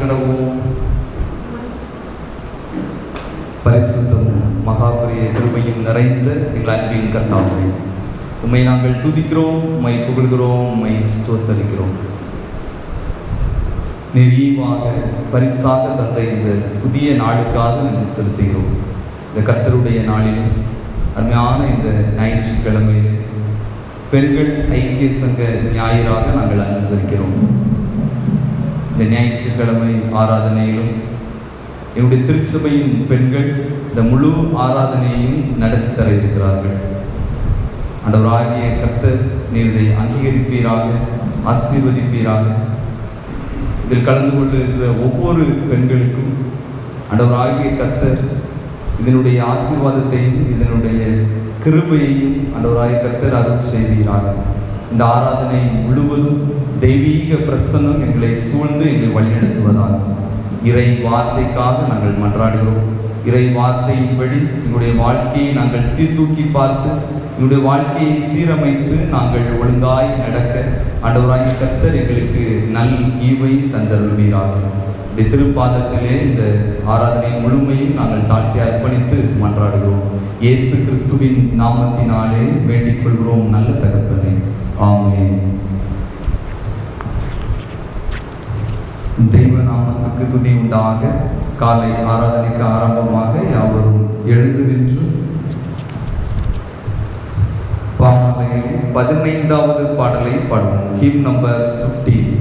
கடவுள். பரிசுத்தமும் மகாபரிய கிருபையும் நிறைந்த எங்கள் அன்பின் கர்த்தாவே, உம்மை நாங்கள் துதிக்கிறோம், உம்மை புகழ்கிறோம், உம்மை ஸ்தோத்தரிக்கிறோம். நிறைவாக பரிசாக தந்த இந்த புதிய நாளுக்காக நன்றி செலுத்துகிறோம். இந்த கர்த்தருடைய நாளிலும் அருமையான இந்த ஞாயிற்றுக்கிழமையில் பெண்கள் ஐக்கிய சங்க ஞாயிறாக நாங்கள் அனுசரிக்கிறோம். இந்த ஞாயிற்றுக்கிழமை ஆராதனையிலும் என்னுடைய திருச்சபையின் பெண்கள் இந்த முழு ஆராதனையையும் நடத்தி தர இருக்கிறார்கள். ஆண்டவராகிய கர்த்தர் நீர் இதை அங்கீகரிப்பீராக, ஆசீர்வதிப்பீராக. இதில் கலந்து கொள்ளுகிற ஒவ்வொரு பெண்களுக்கும் ஆண்டவராகிய கர்த்தர் இதனுடைய ஆசீர்வாதத்தையும் இதனுடைய கிருபையையும் ஆண்டவராகிய கர்த்தர் அருள் செய்வீராக. இந்த ஆராதனை முழுவதும் தெய்வீக பிரசன்னம் எங்களை சூழ்ந்து எங்களை வழிநடத்துவதாக. இறை வார்த்தைக்காக நாங்கள் மன்றாடுகிறோம். இறை வார்த்தையின்படி எங்களுடைய வாழ்க்கையை நாங்கள் சீர்தூக்கி பார்த்து எங்களுடைய வாழ்க்கையை சீரமைத்து நாங்கள் ஒழுங்காய் நடக்க ஆண்டவராகிய கர்த்தர் எங்களுக்கு நல் ஈவை தந்தருள்வீராக. இந்த திருப்பாதத்திலே இந்த ஆராதனை முழுமையும் நாங்கள் தாழ்த்தி அர்ப்பணித்து மன்றாடுகிறோம். இயேசு கிறிஸ்துவின் நாமத்தினாலே வேண்டிக் கொள்கிறோம் நல்ல தகப்பனே, ஆமென். தெய்வ நாமத்துக்கு துதி உண்டாக. காலை ஆராதனைக்கு ஆரம்பமாக யாவரும் எழுந்து நின்று பாடலையில் 15வது பாடலை பாடுவோம். Him number 15.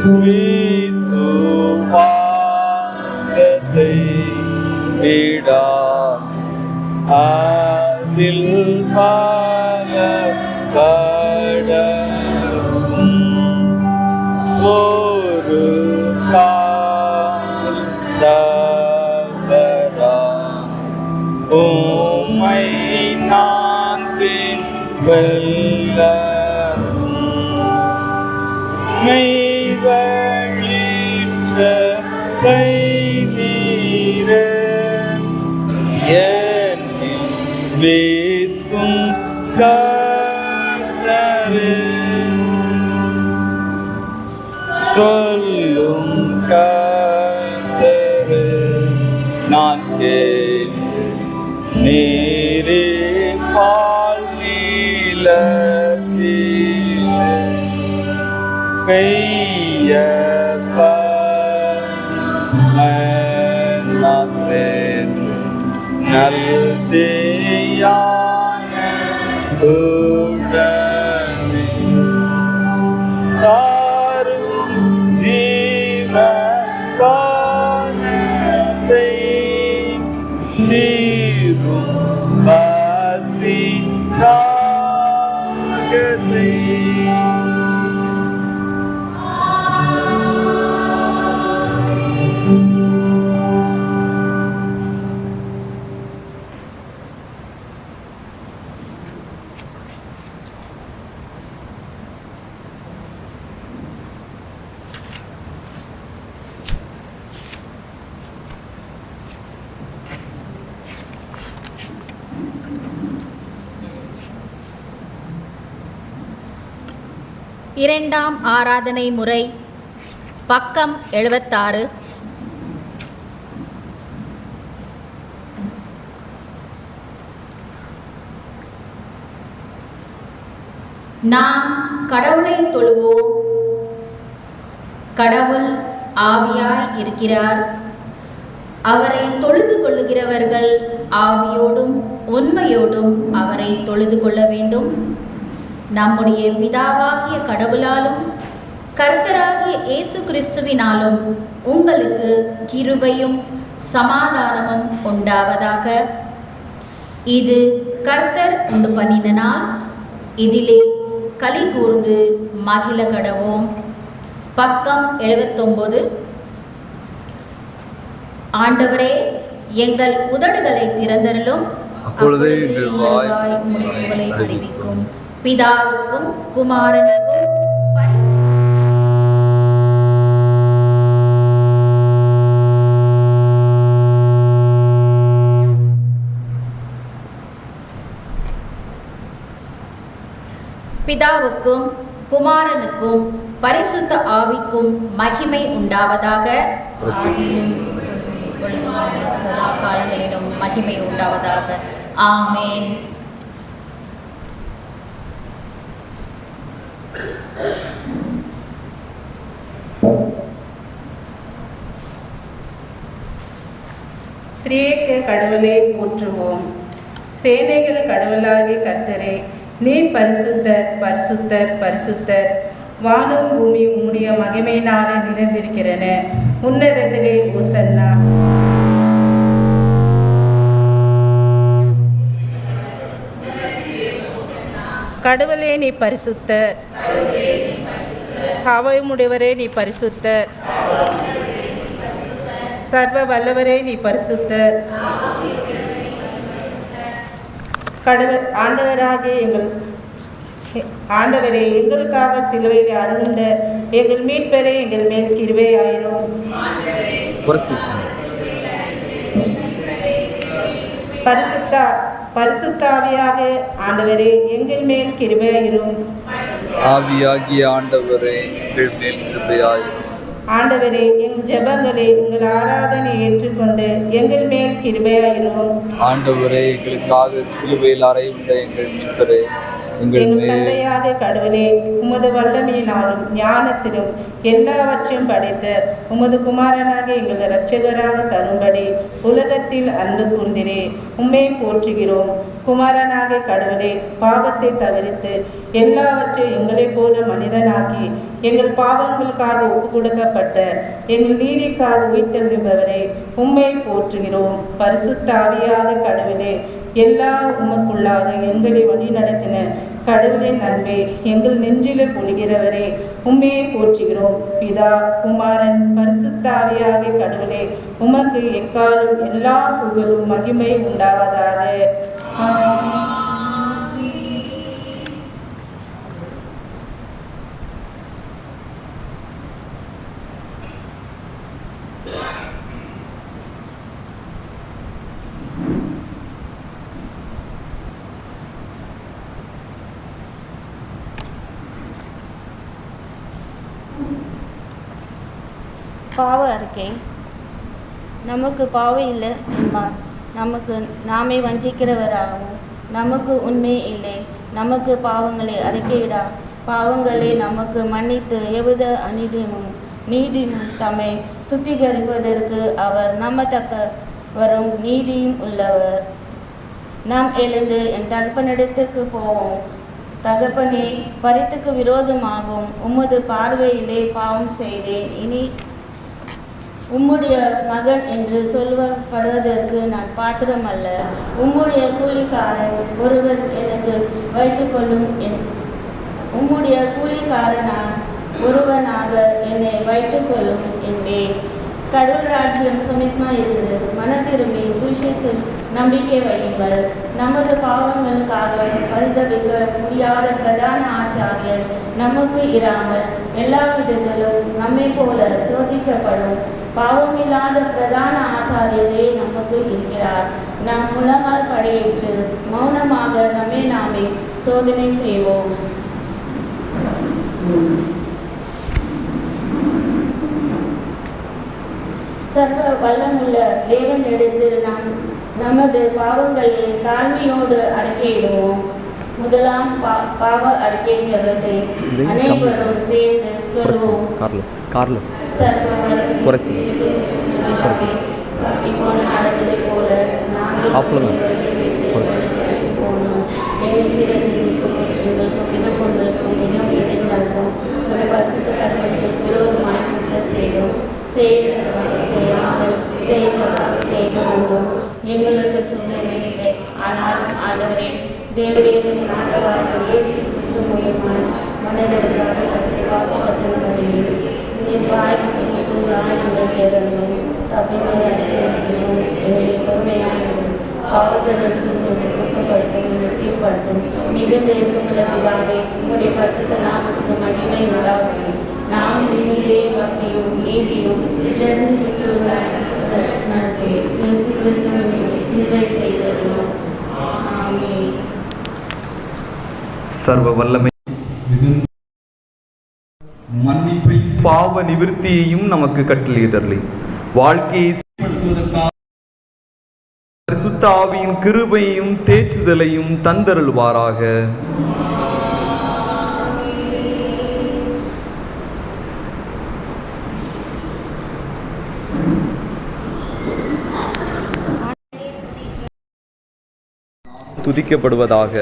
விசுவாசத்தை விடா அதில் பலப்படவும் ஒரு கால் தவறா உம்மை நான் பின் வெல்லவும் மெய்வழிற்றலை நீர என்னில் வீசும் கர்த்தரே சொல்லும் கர்த்தரே நான் கேட்டு நீரே பால் நீலத்திலே பெய்ய சென்று நல்தியான உடனே தாரும் ஜீவபானத்தை தீரும் பசி ராகத்தை இரண்டாம் ஆராதனை முறை பக்கம் 76. நாம் கடவுளை தொழுவோம். கடவுள் ஆவியாய் இருக்கிறார். அவரை தொழுது கொள்ளுகிறவர்கள் ஆவியோடும் உண்மையோடும் அவரை தொழுது கொள்ள வேண்டும். நம்முடைய பிதாவாகிய கடவுளாலும் கர்த்தராகிய இயேசு கிறிஸ்துவினாலும் உங்களுக்கு கிருபையும் சமாதானமும் உண்டாவதாக. இது கர்த்தர் உண்டு பண்ணின நாள், இதிலே களி கூர்ந்து மகிழ கடவோம். பக்கம் 79. ஆண்டவரே, எங்கள் உதடுகளை திறந்தருளும், அப்பொழுது எங்கள் வாய் உம்முடைய அறிவிக்கும். பிதாவுக்கும் குமாரனுக்கும் பிதாவுக்கும் குமாரனுக்கும் பரிசுத்த ஆவிக்கும் மகிமை உண்டாவதாக. ஆதியிலும் சதா காலங்களிலும் மகிமை உண்டாவதாக. ஆமேன். திரியேக கடவுளை போற்றுவோம். சேனைகள் கடவுளாகிய கர்த்தரே, நீர் பரிசுத்தர், பரிசுத்தர், பரிசுத்தர். வானும் பூமி உம்முடைய மகிமையினாலே நிறைந்திருக்கிறன. உன்னதத்திலே ஓசன்னா. கடவுளே நீ பரிசுத்தர், சாவமுடையவரே நீ பரிசுத்தர், சர்வ வல்லவரே நீ பரிசுத்தர். கடவுள் ஆண்டவரே, எங்களுக்காக சிலுவையில் அருளுண்ட எங்கள் மீட்பரே, எங்கள் மேல் கிருபையாயிரும். பரிசுத்த ஆவியாக ஆண்டவரே, எங்கள் மேல் கிருபையாயிரும். ஆவியாகிய ஆண்டவரே, எங்கள் மேல் கிருபையாயிரும். ஆண்டவரே, எங்கள் ஜெபங்களை எங்கள் ஆராதனை ஏற்றுக்கொண்டு எங்கள் மேல் கிருபையாயிரும். ஆண்டவரே, எங்களுக்காக சிலுவையில் அறையுண்ட எங்கள் மீட்பரே, எங்கள் தந்தையாக கடவுளே, உமது வல்லமையினாலும் ஞானத்திலும் எல்லாவற்றையும் படைத்த உமது குமாரனாக எங்கள் இரட்சகராக தரும்படி உலகத்தில் அன்பு கூர்ந்திரே. உம்மை போற்றுகிறோம். குமாரனாகிய கடவுளே, பாவத்தை தவிர்த்து எல்லாவற்றையும் எங்களைப் போல மனிதனாகி எங்கள் பாவங்களுக்காக ஒப்பு கொடுக்கப்பட்ட எங்கள் நீதிக்காக உயிர்த்தெழுந்தவரே, உம்மை போற்றுகிறோம். பரிசுத்த ஆவியாக கடவுளே, எல்லா உமக்குள்ளாக எங்களை வழி நடத்தின கடவுளின் அன்பே, எங்கள் நெஞ்சிலே பொழிகிறவரே, உம்மையை போற்றுகிறோம். பிதா, குமாரன், பரிசுத்த ஆவியாக கடவுளே, உமக்கு எக்காலும் எல்லா புகழும் மகிமை உண்டாவதாக. பாவ அறிக்கை. நமக்கு பாவம் இல்லை என்பார். நமக்கு நாமே வஞ்சிக்கிறவராகவும் நமக்கு உண்மை இல்லை. நமக்கு பாவங்களை அறிக்கையிடா பாவங்களை நமக்கு மன்னித்து எவ்வித அநீதியும் நீதியும் தம்மை சுத்திகரிப்பதற்கு அவர் நம்பத்தக்கவரும் நீதியும் உள்ளவர். நாம் எழுந்து என் தகப்பனிடத்துக்கு போவோம். தகப்பனே, பரித்துக்கு விரோதமாகும் உமது பார்வையிலே பாவம் செய்தேன். இனி உம்முடைய மகன் என்று சொல்லப்படுவதற்கு நான் பாத்திரமல்ல. உம்முடைய கூலிக்காரன் ஒருவன் எனக்கு வைத்துக்கொள்ளும். உம்முடைய கூலிக்காரனான் ஒருவனாக என்னை வைத்துக்கொள்ளும் என்பேன். கடவுள் ராஜ்யம் சமீபமாக இருக்கிறது. மனத்திரும்பி சுவிசேஷத்தில் நம்பிக்கை வையுங்கள். நமது பாவங்களுக்காக பரிதவிக்க முடியாத பிரதான ஆசாரியர் நமக்கு இராமல் எல்லா விதத்திலும் நம்மை போல சோதிக்கப்படும் பாவமில்லாத பிரதான ஆசாரியரே நமக்கு இருக்கிறார். நாம் முழங்கால் படையேற்று மௌனமாக நம்மை நாமே சோதனை செய்வோம். சர்வ வல்லமுள்ள தேவனிடத்தில் நாம் நமது காவங்களை தாழ்மையோடு அறிக்கையிடுவோம். முதலாம் பாவ அறிக்கை ஜெபத்தை அனைவரும் சேர்ந்து சொல்வோம். போல நாங்கள் விரோதமாய் செய்தோம். எங்களுக்கு சுதந்திரமில்லை. ஆனால் ஆண்டவரே, தேவரே, இயேசு கிறிஸ்து மூலமாய் மனிதர்களாக சீர்படுத்தும். மிகுந்த இருக்குமுள்ள பிதாவே, உம்முடைய பரிசுத்த நாமத்துக்கு மகிமை உண்டாகும். நாம் இனிதே பக்தியும் நீதியும் நடத்தி இயேசு கிறிஸ்துவை செய்தோம். ஆமென். சர்வ வல்லமை மன்னிப்பை பாவ நிவிர்த்தியையும் நமக்கு கட்டளையிடலை வாழ்க்கையை பரிசுத்த ஆவியின் கிருபையும் தேற்றுதலையும் தந்தருள்வாராக. துதிக்கப்படுவதாக.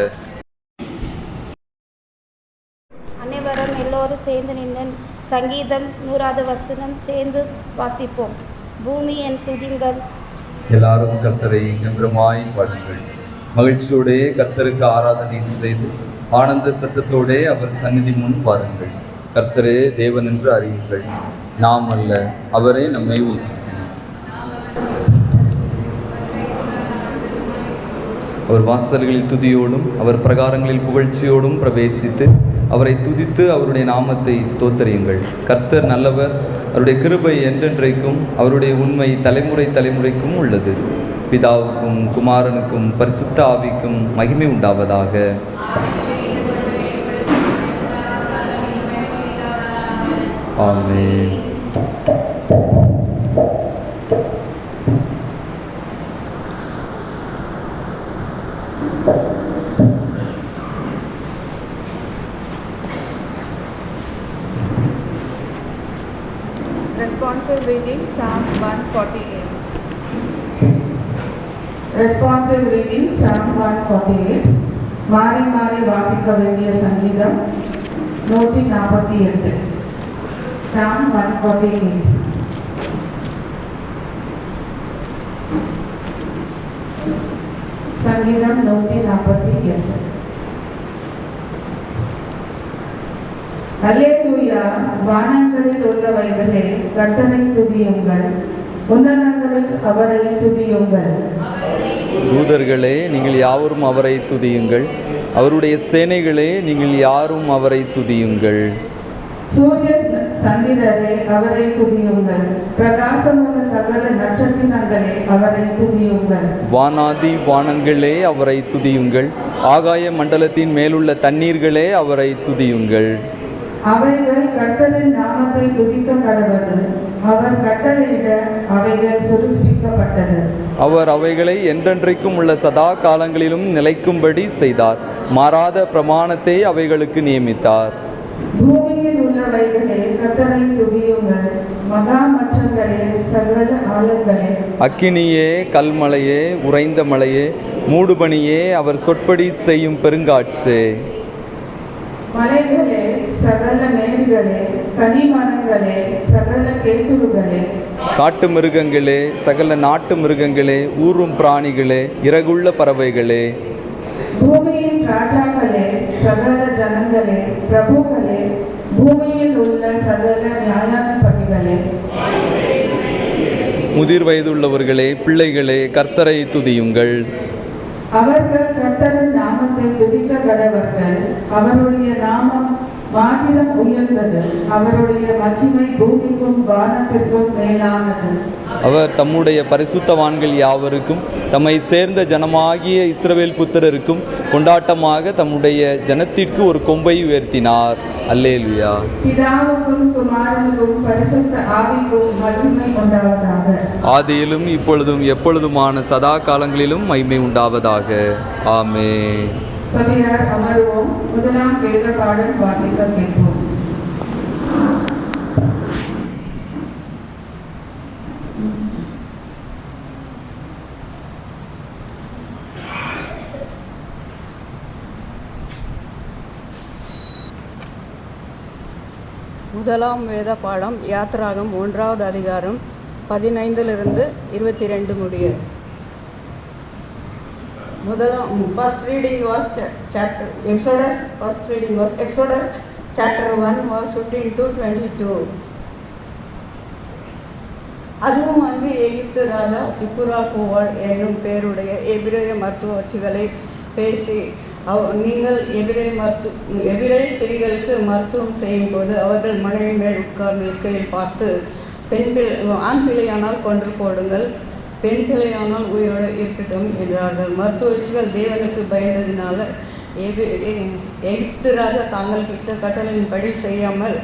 அனைவரும் எல்லோரும் சேர்ந்து நின்று சங்கீதம் 100வது வசனம் சேர்ந்து வாசிப்போம். பூமி என் துதிங்கள். எல்லாரும் கர்த்தரை கம்பீரமாய் பாடுங்கள். மகிழ்ச்சியோடே கர்த்தருக்கு ஆராதனை செய்து ஆனந்த சத்தத்தோடே அவர் சந்நிதி முன் பாருங்கள். கர்த்தரே தேவன் என்று அறியுங்கள். நாம் அல்ல, அவரே நம்மை உயிர்ப்பிக்கிறார். அவர் வாசல்களில் துதியோடும் அவர் பிரகாரங்களில் புகழ்ச்சியோடும் பிரவேசித்து அவரை துதித்து அவருடைய நாமத்தை ஸ்தோத்தரியுங்கள். கர்த்தர் நல்லவர், அவருடைய கிருபை என்றென்றைக்கும், அவருடைய உண்மை தலைமுறை தலைமுறைக்கும் உள்ளது. பிதாவுக்கும் குமாரனுக்கும் பரிசுத்த ஆவிக்கும் மகிமை உண்டாவதாக. ஆமென். Responsive reading Psalm 148. Responsive reading Psalm 148. மாறி மாறி வாசிக்க வேண்டிய சங்கீதம் 148. Psalm 148. சங்கீதம் 148. அல்லேலூயா, வானங்களில் உள்ளவைகளே கர்த்தரை துதியுங்கள், உன்னதங்களில் அவரை துதியுங்கள். தூதர்களே, நீங்கள் யாவரும் அவரை துதியுங்கள், அவருடைய சேனைகளே, நீங்கள் யாரும் அவரை துதியுங்கள். சூரிய சந்திரரே அவரை துதியுங்கள், பிரகாசமுள்ள சகல நட்சத்திரங்களே அவரை துதியுங்கள். வானாதி வானங்களே அவரை துதியுங்கள், ஆகாய மண்டலத்தின் மேலுள்ள தண்ணீர்களே அவரை துதியுங்கள். அவைகள் கர்த்தரின் நாமத்தை துதிக்க கடவது, அவர் கட்டளையிட அவைகள் சுருஷ்டிக்கப்பட்டது. அவர் அவைகளை என்றென்றைக்கும் உள்ள சதா காலங்களிலும் நிலைக்கும்படி செய்தார், மாறாத பிரமாணத்தை அவைகளுக்கு நியமித்தார். பூமியில் உள்ளவைகளே கர்த்தரை துதியுங்கள், மகா மற்றங்களே சகல ஆழங்களே. அக்கினியே, கல்மலையே, உறைந்த மலையே, மூடுபனியே, அவர் சொற்படி செய்யும் பெருங்காற்றே. மலைகளே, சகல மேடுகளே, கனிமரங்களே, சகல கேட்டுருகளே. காட்டு மிருகங்களே, சகல நாட்டு மிருகங்களே, ஊரும் பிராணிகளே, இறகுள்ள பறவைகளே. பூமியின் ராஜாக்களே, சகல ஜனங்களே, பிரபுக்களே, பூமியில் உள்ள சகல நியாயாதிபதிகளே. முதிர் வயதுள்ளவர்களே, பிள்ளைகளே, கர்த்தரை துதியுங்கள். அவர்கள் கர்த்தரின் நாமத்தை துதிக்க கடவர்கள், அவருடைய நாமம் மாத்திரம் உயர்ந்தது, அவருடைய மகிமை பூமிக்கும் வானத்திற்கும் மேலானது. அவர் தம்முடைய பரிசுத்தவான்கள் யாவருக்கும் தம்மை சேர்ந்த ஜனமாகிய இஸ்ரவேல் புத்திரருக்கும் கொண்டாட்டமாக தம்முடைய ஜனத்திற்கு ஒரு கொம்பை உயர்த்தினார். அல்லேலூயா. பிதாவுக்கும் குமாரனுக்கும் பரிசுத்த ஆவிக்கும் மகிமை உண்டாவதாக. ஆதியிலும் இப்பொழுதும் எப்பொழுதுமான சதா காலங்களிலும் மகிமை உண்டாவதாக. ஆமென். சபையார் அமர்வோம். முதலாம் வேத பாடல் வாசிக்க கேட்போம். முதலாம் வேத பாடம் யாத்ராகம் 1வது அதிகாரம் 15 to 22 முடிய. First reading was chapter Exodus. First reading was Exodus chapter 1 verse 15 to 22. அதுவும் அங்கு எகிப்து ராஜா சிப்புரா கோவால் என்னும் பேருடைய எபிரேய மருத்துவச்சிகளை பேசி, நீங்கள் எபிரேய ஸ்திரீகளுக்கு மருத்துவம் செய்யும் போது அவர்கள் மனைவி மேல் உட்கார்ந்து இருக்கையில் பார்த்து, ஆண் பிள்ளையானால் கொன்று போடுங்கள், பெண் பிள்ளையானால் உயிரோடு இருக்கட்டும் என்றார்கள். மருத்துவச்சிகள் தேவனுக்கு பயந்ததினால எகிப்து ராஜா தாங்கள் கிட்ட கட்டளையின்படி செய்யாமல்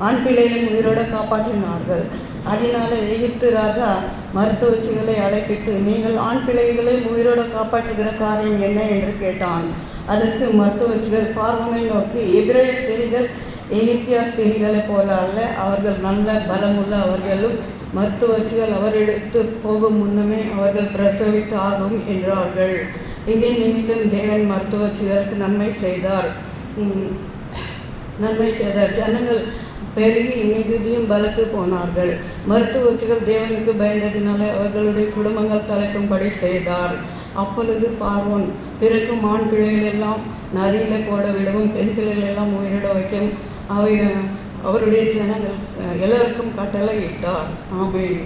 ஆண் பிள்ளைகளையும் உயிரோடு காப்பாற்றினார்கள். அதனால எகிப்து ராஜா மருத்துவச்சிகளை அழைப்பித்து, நீங்கள் ஆண் பிள்ளைகளையும் உயிரோடு காப்பாற்றுகிற காரியம் என்ன என்று கேட்டான். அதற்கு மருத்துவச்சிகள் பார்வோனை நோக்கி, எபிரேய ஸ்திரீகள் எகிப்திய ஸ்திரீகளை போல அல்ல, அவர்கள் நல்ல பலமுள்ள அவர்களும் மருத்துவச்சிகள் அவரிடத்து போகும் முன்னமே அவர்கள் பிரசவித்து ஆகும் என்றார்கள். இதன் நிமித்தம் தேவன் மருத்துவச்சிகளுக்கு நன்மை செய்தார். ஜனங்கள் பெருகி மிகுதியும் பலத்து போனார்கள். மருத்துவச்சிகள் தேவனுக்கு பயந்ததினாலே அவர்களுடைய குடும்பங்கள் தலைக்கும்படி செய்தார். அப்பொழுது பார்வோன் பிறக்கும் ஆண் பிள்ளைகள் எல்லாம் நதியில போட விடவும், பெண் பிள்ளைகள் எல்லாம் உயிரிட வைக்கவும் அவருடைய ஜனங்கள் எல்லோருக்கும் கட்டளை இட்டார். ஆமென்.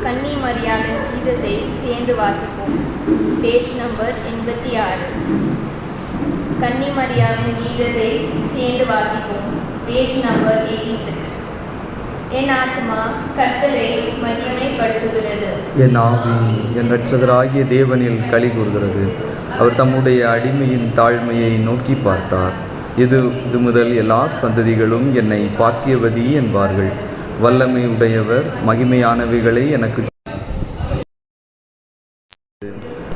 கன்னி மரியாளின் கீதத்தை சேர்ந்து வாசிப்போம். Page number 86. கன்னி மரியாளின் கீதத்தை சேர்ந்து வாசிப்போம். Page number 86. என் ஆத்மா கர்த்தரை மகிமைப்படுத்துகிறது, என் ஆவி என் இரட்சகராகிய தேவனில் களி கூறுகிறது. அவர் தம்முடைய அடிமையின் தாழ்மையை நோக்கி பார்த்தார். இது முதல் எல்லா சந்ததிகளும் என்னை பாக்கியவதி என்பார்கள். வல்லமை உடையவர் மகிமையானவைகளை எனக்கு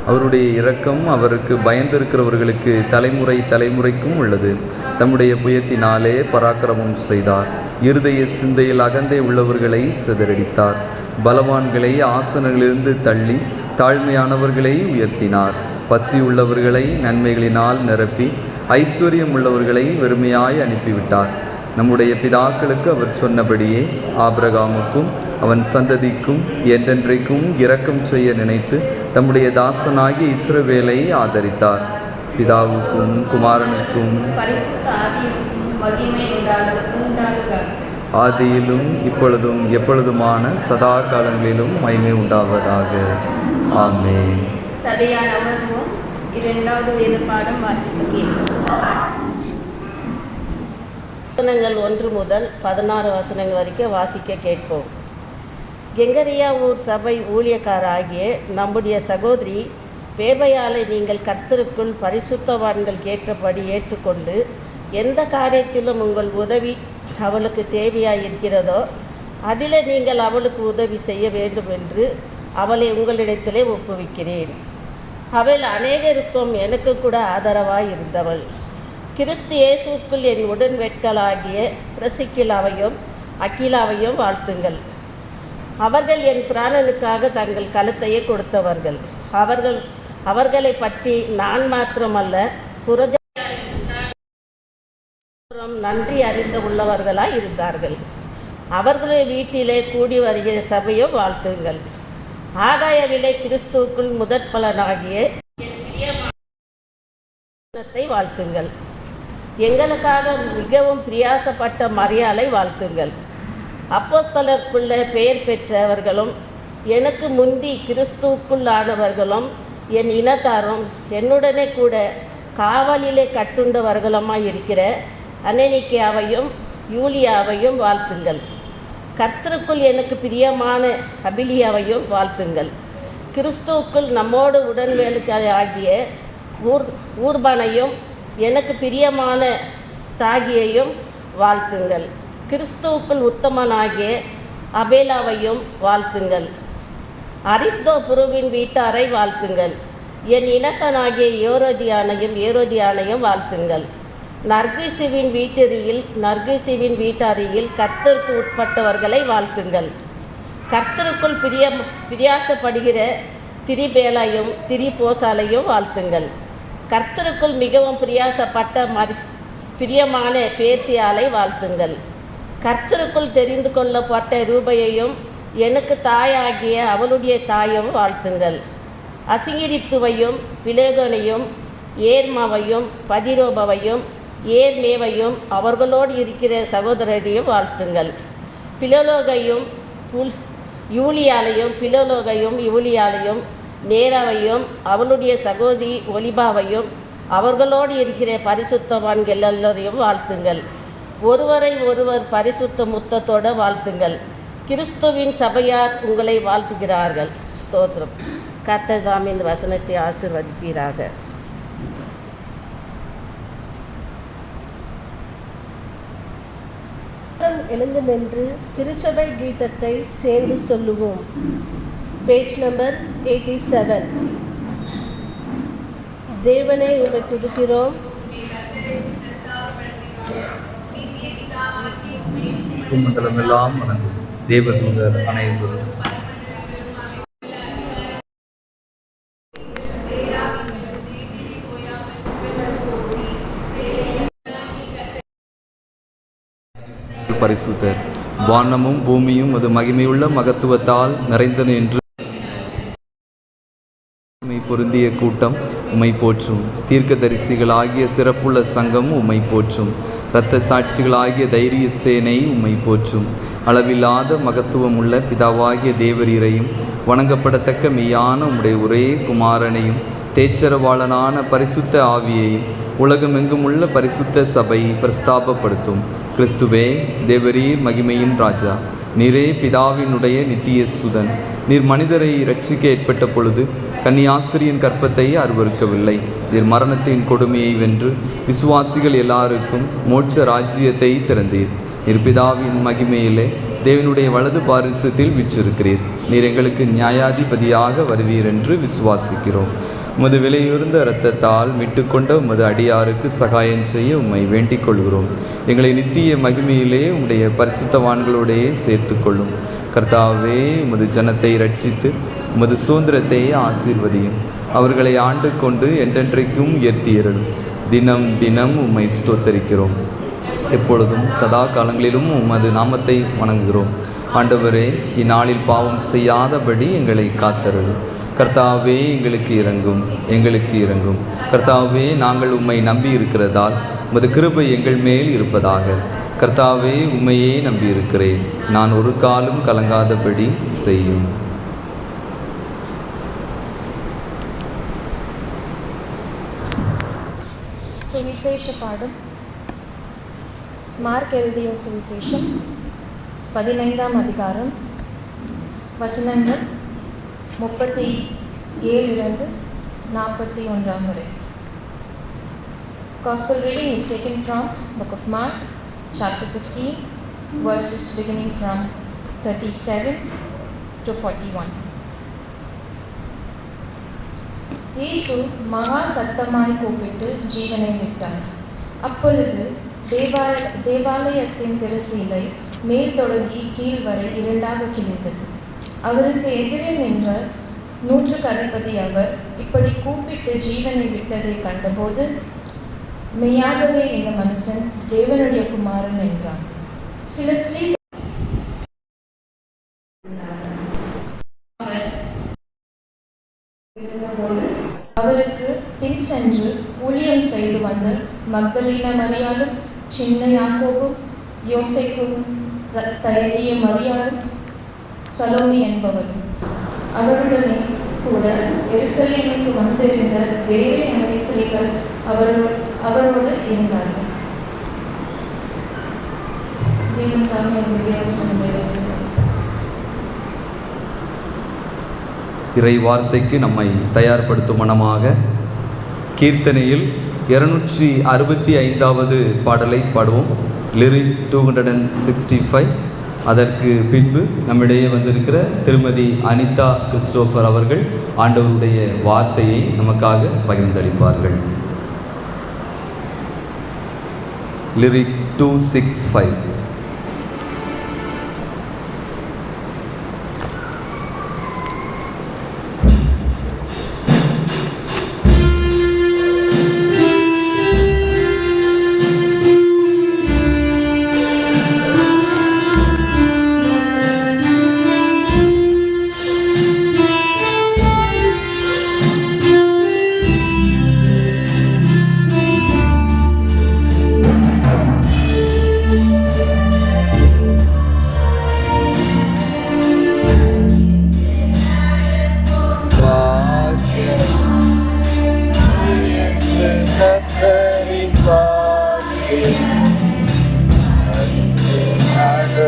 அவருடைய இரக்கம் அவருக்கு பயந்திருக்கிறவர்களுக்கு தலைமுறை தலைமுறைக்கும் உள்ளது. தம்முடைய புயத்தினாலே பராக்கிரமம் செய்தார். இருதய சிந்தையில் அகந்தை உள்ளவர்களை சிதறடித்தார். பலவான்களை ஆசனங்களிலிருந்து தள்ளி தாழ்மையானவர்களை உயர்த்தினார். பசி உள்ளவர்களை நன்மைகளினால் நிரப்பி ஐஸ்வர்யம் உள்ளவர்களை வெறுமையாய் அனுப்பிவிட்டார். நம்முடைய பிதாக்களுக்கு அவர் சொன்னபடியே ஆபிரகாமுக்கும் அவன் சந்ததிக்கும் என்றென்றைக்கும் இரக்கம் செய்ய நினைத்து தம்முடைய தாசனாகிய இஸ்ரவேலை ஆதரித்தார். பிதாவுக்கும் குமாரனுக்கும் பரிசுத்த ஆவியுக்கும் மகிமை உண்டாகுக. ஆதியிலும் இப்பொழுதும் எப்பொழுதுமான சதா காலங்களிலும் மகிமை உண்டாவதாக. ஆமென். சபையார் அமர்வோம். 2வது வேத பாடம் வாசிக்க கேட்போம். வசனங்கள் 1 முதல் 16 வசனங்கள் வரைக்கும் வாசிக்க கேட்போம். கெங்கரியா ஊர் சபை ஊழியக்காராகிய நம்முடைய சகோதரி பேபையாலை நீங்கள் கர்த்தருக்குள் பரிசுத்தவான்கள் கேட்டபடி ஏற்றுக்கொண்டு எந்த காரியத்திலும் உங்கள் உதவி அவளுக்கு தேவையாக இருக்கிறதோ அதில் நீங்கள் அவளுக்கு உதவி செய்ய வேண்டும் என்று அவளை உங்களிடத்திலே ஒப்புவிக்கிறேன். அவள் அநேகருக்கும் எனக்கு கூட ஆதரவாய் இருந்தவள். கிறிஸ்து இயேசுக்குள் என் உடன்வெட்களாகிய பிரசிக்கிலாவையும் அக்கிலாவையும் வாழ்த்துங்கள். அவர்கள் என் பிராணனுக்காக தங்கள் கழுத்தையே கொடுத்தவர்கள். அவர்களை பற்றி நான் மாத்திரமல்ல புரஜ நன்றி அறிந்து உள்ளவர்களாய் இருந்தார்கள். அவர்களுடைய வீட்டிலே கூடி வருகிற சபையை வாழ்த்துங்கள். ஆகாயவிலே கிறிஸ்துவுக்குள் முதற் பலனாகிய வாழ்த்துங்கள். எங்களுக்காக மிகவும் பிரியாசப்பட்ட மரியாதை வாழ்த்துங்கள். அப்போஸ்தலருக்குள்ள பெயர் பெற்றவர்களும் எனக்கு முந்தி கிறிஸ்துவுக்குள் ஆனவர்களும் என் இனத்தாரும் என்னுடனே கூட காவலிலே கட்டுண்டவர்களுமாய் இருக்கிற அனனிக்கியாவையும் யூலியாவையும் வாழ்த்துங்கள். கர்த்தருக்குள் எனக்கு பிரியமான அபிலியாவையும் வாழ்த்துங்கள். கிறிஸ்துவுக்குள் நம்மோடு உடன்வேலைக்காரி ஆகிய ஊர்பனையும் எனக்கு பிரியமான ஸ்தாகியையும் வாழ்த்துங்கள். கிறிஸ்துவுக்குள் உத்தமனாகிய அபேலாவையும் வாழ்த்துங்கள். அரிஸ்தோபுருவின் வீட்டாரை வாழ்த்துங்கள். என் இனத்தனாகிய ஏரோதியானையும் வாழ்த்துங்கள். நர்கிசுவின் வீட்டாரியில் கர்த்தருக்கு உட்பட்டவர்களை வாழ்த்துங்கள். கர்த்தருக்குள் பிரியாசப்படுகிற திரிபேலையும் திரிபோசாலையும் வாழ்த்துங்கள். கர்த்தருக்குள் மிகவும் பிரியாசப்பட்ட பிரியமான பேர்சியாலை வாழ்த்துங்கள். கர்த்தருக்குள் தெரிந்து கொள்ளப்பட்ட ரூபையையும் எனக்கு தாயாகிய அவளுடைய தாயும் வாழ்த்துங்கள். அசிங்கிரித்துவையும் பிலேகனையும் ஏர்மாவையும் பதிரோபவையும் ஏர்மேவையும் அவர்களோடு இருக்கிற சகோதரரையும் வாழ்த்துங்கள். யூலியாலையும் நேராவையும் அவளுடைய சகோதரி ஒலிபாவையும் அவர்களோடு இருக்கிற பரிசுத்தவான்கள் எல்லோரையும் வாழ்த்துங்கள். ஒருவரை ஒருவர் பரிசுத்த முத்தத்தோடு வாழ்த்துங்கள். கிறிஸ்துவின் சபையார் உங்களை வாழ்த்துகிறார்கள். ஸ்தோத்திரம். கர்த்தர் தாம் இந்த வசனத்தை ஆசீர்வதிப்பீராக. எழுந்து நின்று திருச்சபை கீதத்தை சேர்ந்து சொல்லுவோம். Page number 87. தேவனை உம்மை துதிக்கிறோம். மண்டலமெல்லாம் வணங்கும் தேவதூதர் அனைவரும் பரிசுத்தர். வானமும் பூமியும் அது மகிமையுள்ள மகத்துவத்தால் நிறைந்தன என்று பொருந்திய கூட்டம் உம்மை போற்றும். தீர்க்கதரிசிகளாகிய சிறப்புள்ள சங்கம் உம்மை போற்றும். இரத்த சாட்சிகளாகிய தைரிய சேனை உம்மை போற்றும். அளவில்லாத மகத்துவம் உள்ள பிதாவாகிய தேவரீரையும் வணங்கப்படத்தக்க மெய்யான உம்முடைய ஒரே குமாரனையும் தேச்சரவாளனான பரிசுத்த ஆவியையும் உலகமெங்கும் உள்ள பரிசுத்த சபை பிரஸ்தாபப்படுத்தும். கிறிஸ்துவே, தேவரீர் மகிமையின் ராஜா, நீரே பிதாவினுடைய நித்திய சுதன். நீர் மனிதரை இரட்சிக்க ஏற்பட்ட பொழுது கன்னியாஸ்திரியின் கற்பத்தை அருவருக்கவில்லை. நீர் மரணத்தின் கொடுமையை வென்று விசுவாசிகள் எல்லாருக்கும் மோட்ச ராஜ்யத்தை திறந்தீர். நீர் பிதாவின் மகிமையிலே தேவனுடைய வலது பாரிசத்தில் வீற்றிருக்கிறீர். நீர் எங்களுக்கு நியாயாதிபதியாக வருவீர் என்று விசுவாசிக்கிறோம். உமது விலையுயர்ந்த இரத்தத்தால் மீட்டுக்கொண்ட உமது அடியாருக்கு சகாயம் செய்ய உம்மை வேண்டிக் கொள்கிறோம். எங்களை நித்திய மகிமையிலே உம்முடைய பரிசுத்தவான்களோடையே சேர்த்து கொள்ளும். கர்த்தாவே, உமது ஜனத்தை ரட்சித்து உமது சுதந்திரத்தை ஆசீர்வதியும். அவர்களை ஆண்டு கொண்டு என்றென்றைக்கும் உயர்த்தியருளும். தினம் தினம் உம்மை ஸ்தோத்தரிக்கிறோம். எப்பொழுதும் சதா காலங்களிலும் உமது நாமத்தை வணங்குகிறோம். ஆண்டவரே, இந்நாளில் பாவம் செய்யாதபடி எங்களை காத்தருளும். கர்த்தாவே, எங்களுக்கு இரங்கும், எங்களுக்கு இரங்கும். கர்த்தாவே, நாங்கள் உம்மை நம்பி இருக்கிறதால் உமது கிருபை எங்கள் மேல் இருப்பதாக. கர்த்தாவே, உம்மையே நம்பியிருக்கிறேன், நான் ஒரு காலம் கலங்காதபடி செய்யும். சுவிசேஷ பாடம். மார்க் எழுதிய சுவிசேஷம் 15ஆம் அதிகாரம், வசனங்கள் 37 41 வரை. Gospel reading is taken from Book of Mark, chapter 15, verses beginning from 37 to 41. இயேசு மகா சத்தமாய் கூப்பிட்டு ஜீவனை விட்டார். அப்பொழுது தேவாலயத்தின் திரைச்சீலை மேல் தொடங்கி கீழ் வரை இரண்டாக கிழிந்தது. அவருக்கு எதிரே நின்ற 100 அதிபதி அவர் இப்படி கூப்பிட்டு ஜீவனை விட்டதை கண்டபோது, மெய்யாகவே இந்த மனுஷன் தேவனுடைய குமாரன் என்றான். சில ஸ்திரீ அவருக்கு பின் சென்று ஊழியம் செய்து வந்த மக்தலேனா மரியாளும், சின்ன யாக்கோபும், யோசேப்பும், தயலிய மரியாளும், சலோமி என்பவரும் அவருடனே கூட எருசலேமுக்கு வந்திருந்த வேறு அனைத்து ஸ்திரீகள் அவரோடு இருந்தார்கள். தேவன் தாமே இறை வார்த்தைக்கு நம்மை தயார்படுத்தும் மனமாக கீர்த்தனையில் 265வது பாடலை பாடுவோம். லிரிக் 265. அதற்கு பின்பு நம்மிடையே வந்திருக்கிற திருமதி அனிதா கிறிஸ்டோபர் அவர்கள் ஆண்டவருடைய வார்த்தையை நமக்காக பகிர்ந்தளிப்பார்கள். லிரிக் 265. Yeah.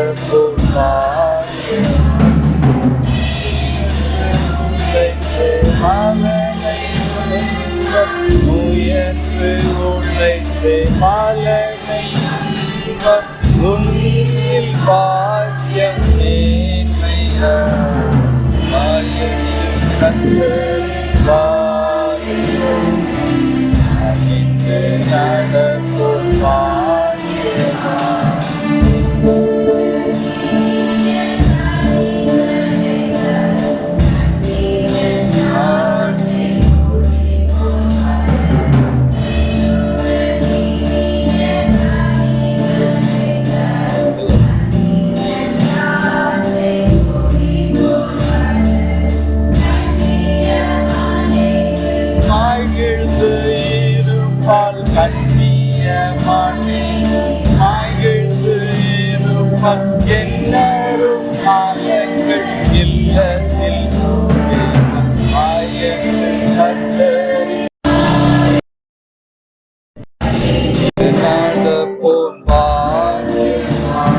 போல் வாழ்வார்.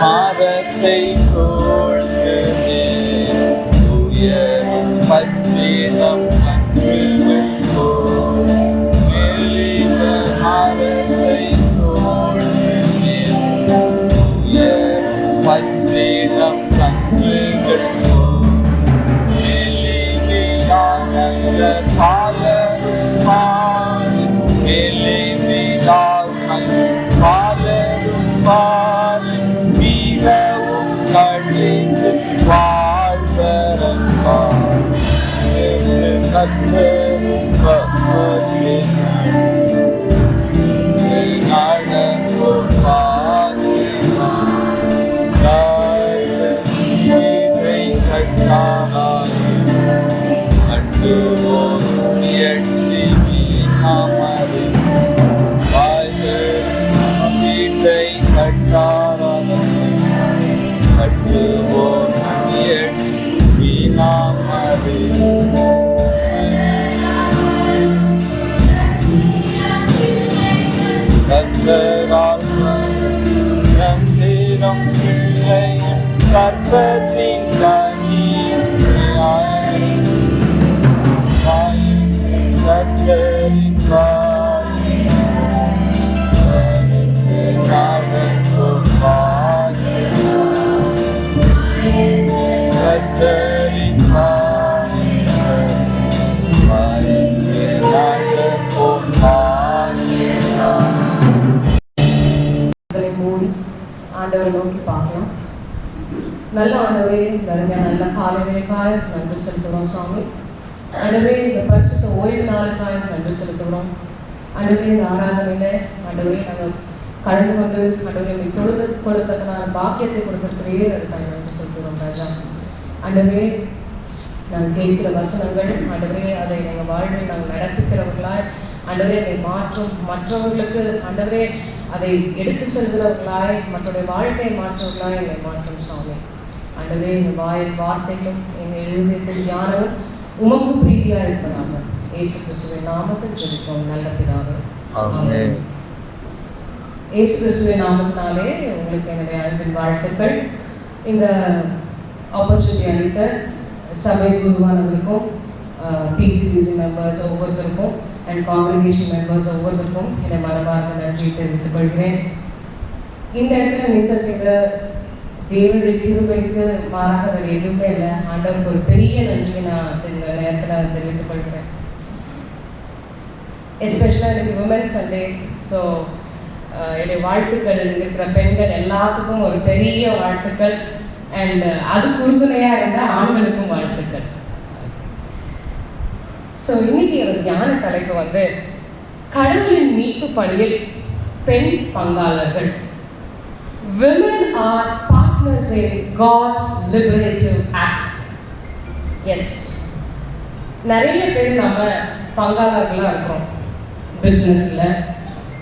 மரத்தை சூழ்ந்து உயரும் பச்சைதம் கன்றுகள் போல் மெல்லிய மரத்தை சூழ்ந்து உயரும் பச்சைதம் கன்றுகள் போல் மெல்லிமையான காலரும் மாறி மெல்லிமையான காலரும் மாறி மிகவும் கழித்து வாழ்வரம்பார் என்று கர்த்தரும் பக்தரின் நடக்கும் பாதையார். தாழ்வை கட்டானாயும் கட்டுவோம் முயற்சி வீணாமது. வீட்டை கட்டாராயும் கட்டுவோம் முயற்சி வீணாமது. கர்த்தரால் சந்திரம் பிள்ளையும் கர்த்தத்தின் கர்த்தரின் மூடி ஆண்டவரை நோக்கி பார்க்கலாம். நல்ல ஆண்டவரே, அருமையான நல்ல காலைக்காய் நன்றி செலுத்துகிறோம் சுவாமி. ஆண்டவரே, இந்த பரிசுத்த ஓய்வு நாளுக்காய் நன்றி செலுத்துகிறோம். ஆண்டவரே, இந்த ஆராதனையில ஆண்டவரே நாங்கள் கலந்து கொண்டு ஆண்டவரை தொழுது கொடுத்ததுனால பாக்கியத்தை கொடுத்திருக்கிறீர், அதுக்காக நன்றி செலுத்துகிறோம் ராஜா. ஆண்டவரே, நாங்கள் கேட்கிற வசனங்கள் ஆண்டவரே அதை எங்கள் வாழ்வில் நாங்கள் நடப்பிக்கிறவர்களாய் ஆண்டவரே அதை மாற்றும், மற்றவர்களுக்கு ஆண்டவரே அதை எடுத்து செல்கிறவர்களாய் மற்றவருடைய வாழ்க்கையை மாற்றவர்களாய் என்னை மாற்றும் சுவாமி. ஆண்டவரே, எங்கள் வார்த்தைகளும் எங்கள் எழுதியத்தில் ஞானமும் உமக்கு பிரீதியா இருப்பதாக இயேசு கிறிஸ்துவின் நாமத்தில் ஜெபிப்போம் நல்ல பிதாவே. ஆமென். இயேசு கிறிஸ்துவின் நாமத்தினாலே உங்களுக்கு என்னுடைய அன்பின் வாழ்த்துக்கள். இந்த ஆப்பர்ச்சுனிட்டி அளித்த சபை குருவானவர்களுக்கும் பிசிபிசி மெம்பர்ஸ் ஒவ்வொருத்தருக்கும் அண்ட் காங்கிரிகேஷன் மெம்பர்ஸ் ஒவ்வொருத்தருக்கும் என்னை மனமார்ந்த நன்றி தெரிவித்துக் கொள்கிறேன். இந்த இடத்துல நின்ற செய்த தேவனுடைய கிருபைக்கு மாறாக வேறு எதுவுமே இல்லை. ஆண்டவருக்கு ஒரு பெரிய நன்றியை நான் இந்த நேரத்தில் தெரிவித்துக் கொள்கிறேன். எஸ்பெஷலாக எனக்கு விமென்ஸ் சண்டே. ஸோ என்னுடைய வாழ்த்துக்கள் இருக்கிற பெண்கள் எல்லாத்துக்கும் ஒரு பெரிய வாழ்த்துக்கள். அண்ட் அதுக்கு உறுதுணையாக இருந்த ஆண்களுக்கும் வாழ்த்துக்கள். ஸோ இன்னைக்கு ஒரு தியான தலைப்பு வந்து கடவுளின் மீட்பு பணியில் பெண் பங்காளர்கள். Women are partners in God's liberative act. Yes. நிறைய பேர் நம்ம பங்காளர்களாக இருக்கிறோம். பிஸ்னஸ்ல,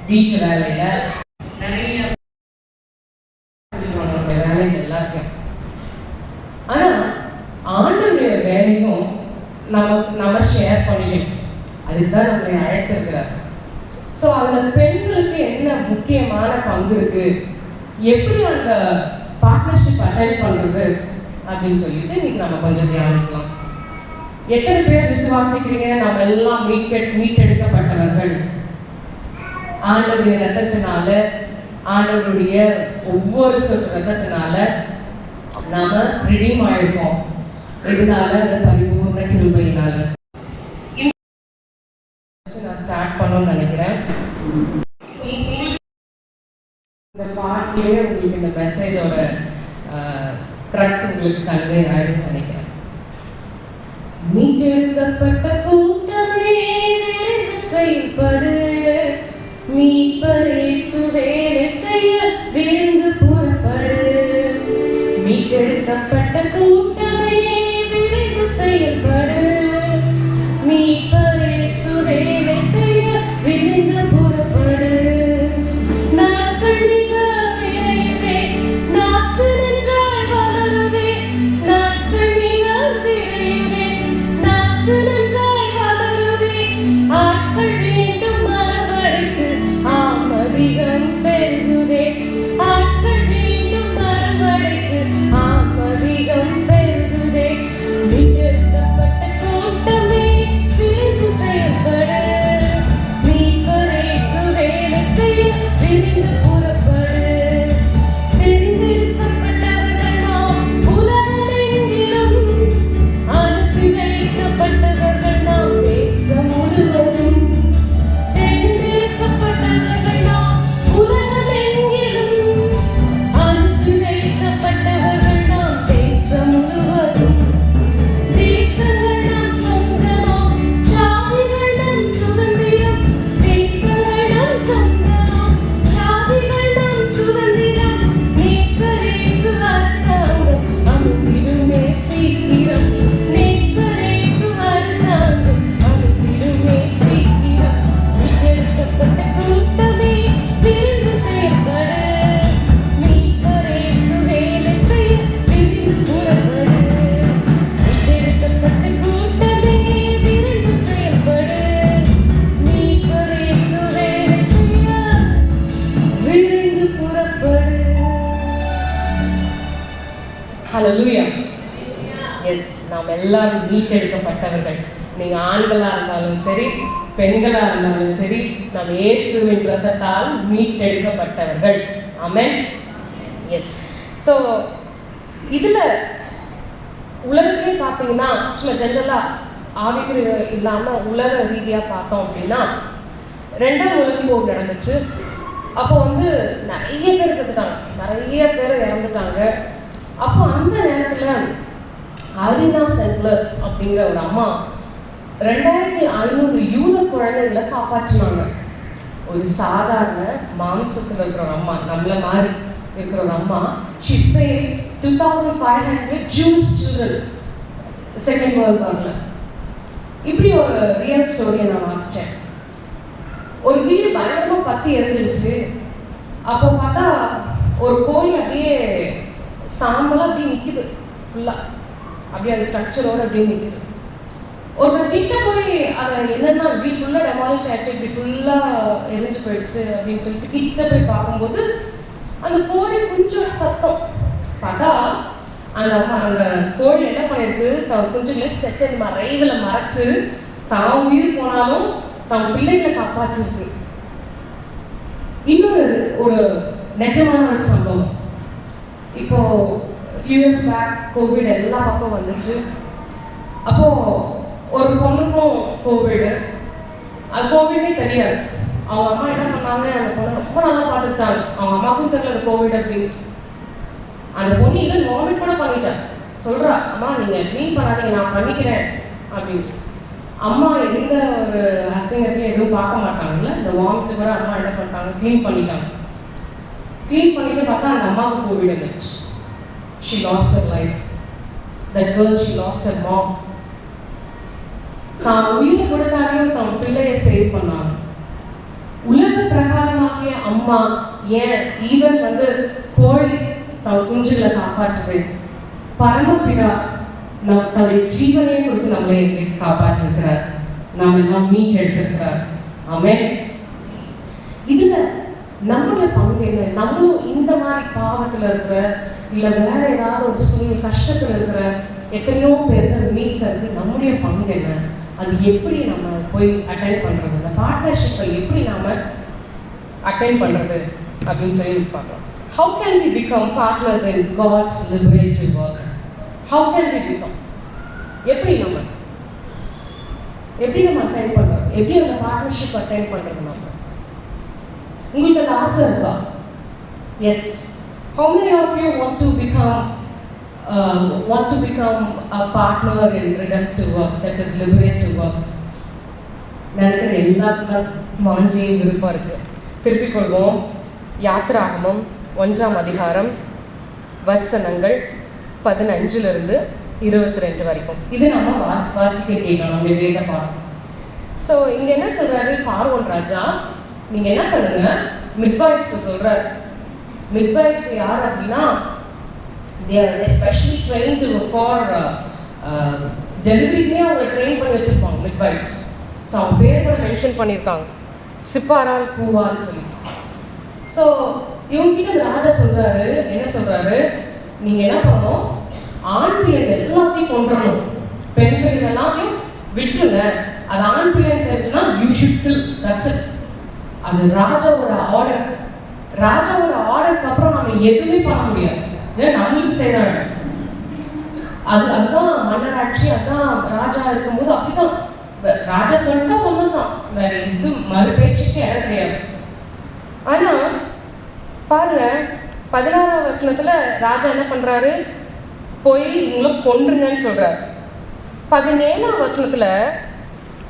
வீட்டு வேலையில, நிறைய வேலைகள் எல்லாத்தையும். ஆனா ஆண்டவருடைய வேலையும் நம்ம ஷேர் பண்ணிக்கணும். அதுதான் நம்மளை அழைத்திருக்கிறார். ஸோ அதில் பெண்களுக்கு என்ன முக்கியமான பங்கு இருக்கு, எப்படி அந்த பார்ட்னர்ஷிப் அட்டெண்ட் பண்றது அப்படின்னு சொல்லிட்டு இன்னைக்கு நம்ம கொஞ்சம் தியானிக்கலாம். எத்தனை பேர் விசுவாசிக்கிறீங்க நம்ம எல்லாம் மீட்டெடுக்கப்பட்டவர்கள்? ஆண்டவருடைய ரத்தத்தினால, ஆண்டவருடைய ஒவ்வொரு சொட்டு ரத்தத்தினால நாம ரிடீம் ஆயிருக்கோம். இதனால அந்த பரிபூர்ண கிருபையினால நான் ஸ்டார்ட் பண்ணணும்னு நினைக்கிறேன். இந்த பாட்டிலே உங்களுக்கு இந்த மெசேஜோட ட்ரக்ஸ் உங்களுக்கு கன்வே ஆயிடும்னு நினைக்கிறேன். மீட்டெடுக்கப்பட்ட கூட்டமே விரைந்து செயல்படு, மீட்பரே சுவேலை செய்ய விரைந்து புறப்படு. மீட்டெடுக்கப்பட்ட கூட்டமே விரைந்து செயல்படு, மீட்பரே சுவேலை செய்ய விரைந்து புறப்படு. நாட்கள் மிக விரைவே, நாற்று நின்றாய் வளருவே. நாட்கள் மிக விரைவே, நாற்று நின்றாய் வளருவே. ஆட்கள் வேண்டும் மரவழைத்து ஹalleluya. எஸ், நாம் எல்லாரும் மீட்டெடுக்கப்பட்டவர்கள். நீங்கள் ஆண்களாக இருந்தாலும் சரி, பெண்களாக இருந்தாலும் சரி, நாம் இயேசுவின் இரத்தத்தால் மீட்டெடுக்கப்பட்டவர்கள். ஆமென். எஸ். ஸோ இதில் உலகத்திலே பார்த்தீங்கன்னா, சும்மா ஜென்ரலாக ஆவிக்குரிய இல்லாமல் உலக ரீதியாக பார்த்தோம் அப்படின்னா, 2ஆம் உலகப் போர் நடந்துச்சு. அப்போ நிறைய பேர் செத்துட்டாங்க, நிறைய பேர் இறந்துட்டாங்க. அப்போ அந்த நேரத்தில் அரினா சென்ட்லர் அப்படிங்கிற ஒரு அம்மா 2500 யூத குழந்தைகளை காப்பாற்றினாங்க. ஒரு சாதாரண மாம்சத்தில் இருக்கிற ஒரு அம்மா, நம்மள மாதிரி இருக்கிற ஒரு அம்மா, she saved 2500 Jewish children second world வார்ல. இப்படி ஒரு ரியல் ஸ்டோரியை நான் வாசித்தேன். ஒரு வீடு பயங்கரமாக பற்றி எரிஞ்சிருச்சு. அப்போ பார்த்தா ஒரு கோழி அப்படியே சாம்பலாக அப்படியே நிற்குது, ஃபுல்லாக அப்படியே அந்த ஸ்ட்ரக்சரோடு அப்படியே நிற்குது. ஒருத்தர் கிட்ட போய் அதை என்னென்னா வீடு ஃபுல்லாக டெமாலிஷ் ஆயிடுச்சு, இப்படி ஃபுல்லாக எரிஞ்சு போயிடுச்சு அப்படின்னு சொல்லிட்டு கிட்ட போய் பார்க்கும்போது அந்த கோழி கொஞ்சம் சத்தம் பார்த்தா அந்த கோழி என்ன பண்ணியிருக்கு, தான் கொஞ்சம் செகண்ட் மறைவில் மறைச்சு தான் உயிர் போனாலும் தன் பிள்ளைகளை காப்பாற்றிருக்கு. இன்னொரு ஒரு நிஜமான ஒரு சம்பவம். இப்போ ஃபியூ இயர்ஸ் பேக் கோவிட் எல்லா பக்கம் வந்துச்சு. அப்போ ஒரு பொண்ணுக்கும் கோவிடு, அது கோவிடே தெரியாது. அவங்க அம்மா என்ன பண்ணாங்க, அந்த பொண்ணை ரொம்ப நல்லா பார்த்துக்கிட்டாங்க. அவங்க அம்மாவுக்கும் தெரியல அந்த கோவிட் அப்படின்னு. அந்த பொண்ணு இதை வாமிட் கூட பண்ணிட்டான். சொல்றா, அம்மா நீங்க க்ளீன் பண்ணாதீங்க, நான் பண்ணிக்கிறேன் அப்படின்னு. அம்மா எந்த ஒரு அசிங்கத்தையும் எதுவும் பார்க்க மாட்டாங்கல்ல, இந்த வாமிட்டு கூட அம்மா என்ன பண்ணிட்டாங்க, க்ளீன் பண்ணிட்டாங்க. க்ளீன் பண்ணிட்டு பார்த்தா அந்த அம்மாவுக்கு கோவிட் வந்துச்சு. She lost her life. That girl, she lost her mom. தான் உயிரை கொடுத்தாலும் தன் பிள்ளையை சேவ் பண்ணாங்க. உலக பிரகாரமாகிய அம்மா ஏன் ஈவன் கோழி தன் குஞ்சுகளை காப்பாற்றுது. பரமபிதா தன்னுடைய ஜீவனையே கொடுத்து நம்மளை காப்பாற்றிருக்கிறார், நாம் எல்லாம் மீட் எடுத்திருக்கிறார். ஆமென். இதுல நம்மளுடைய பங்கு என்ன? நம்மளும் இந்த மாதிரி பாவத்துல இருக்கிற இல்ல வேற ஏதாவது ஒரு சூழ்நிலை கஷ்டத்துல இருக்கிற எத்தனையோ பேருக்கு மீட் தருது. நம்முடைய பங்கு என்ன? அது எப்படி நம்ம போய் அட்டென்ட் பண்றது, இந்த பார்ட்னர்ஷிப்பை எப்படி நாம அட்டென்ட் பண்றது அப்படின்னு சொல்லி பார்க்கலாம். How can we become partners in God's liberative work? How can we become? எப்படி நம்ம அட்டென்ட் பண்றது, எப்படி அந்த பார்ட்னர்ஷிப் அட்டென்ட் பண்றது? நம்ம உங்களுக்கு அந்த ஆசை இருக்கா? S. How many of you want to become a partner in redemptive work, that is liberative work? நினைக்கிற எல்லாத்துக்கும் மனஞ்சையும் விருப்பம் இருக்கு. திருப்பிக் கொள்வோம். யாத்திராகமம் 1ஆம் அதிகாரம் வசனங்கள் 15 22 வரைக்கும். இது நம்ம வாசிக்க கேட்கணும், நம்ம வேத பாடம். ஸோ இங்க என்ன சொல்றாரு பார்வோன் ராஜா, நீங்க என்ன பண்ணுங்க, மிட்வைஃப்ஸ் சொல்றாரு. மிட்வைஃப்ஸ் யார் அப்படின்னா, they are especially trained for டெலிவரிக்குனே அவங்க ட்ரெயின் பண்ணி வச்சிருப்பாங்க மிட்வைஃப்ஸ். ஸோ அவங்க பேர் கூட மென்ஷன் பண்ணியிருக்காங்க, சிப்பாரால் பூவான்னு சொல்லி. ஸோ இவங்ககிட்ட ராஜா சொல்றாரு, என்ன சொல்றாரு, நீங்க என்ன பண்ணணும், ஆண் பிள்ளைங்க எல்லாத்தையும் கொண்டுறணும், பெண் பிள்ளைங்க எல்லாத்தையும் விட்டுருங்க. அது ஆண் பிள்ளைங்க தெரிஞ்சுன்னா you should kill, that's it. அது ராஜாவோட ஆர்டர். ராஜாவோட ஆர்டருக்கு அப்புறம் நம்ம எதுவுமே பண்ண முடியாது, நம்மளுக்கு செய்யறாங்க. அதுதான் மன்னராட்சி, அதுதான் ராஜா இருக்கும்போது அப்படிதான். ராஜா சொல்லிட்டா சொன்னதுதான், வேற எது மறு பேச்சுக்கு இடம் கிடையாது. ஆனா பாருங்க, 16ஆம் வசனத்துல ராஜா என்ன பண்றாரு, போய் இவங்களை கொன்றுங்கன்னு சொல்றாரு. 17ஆம் வசனத்துல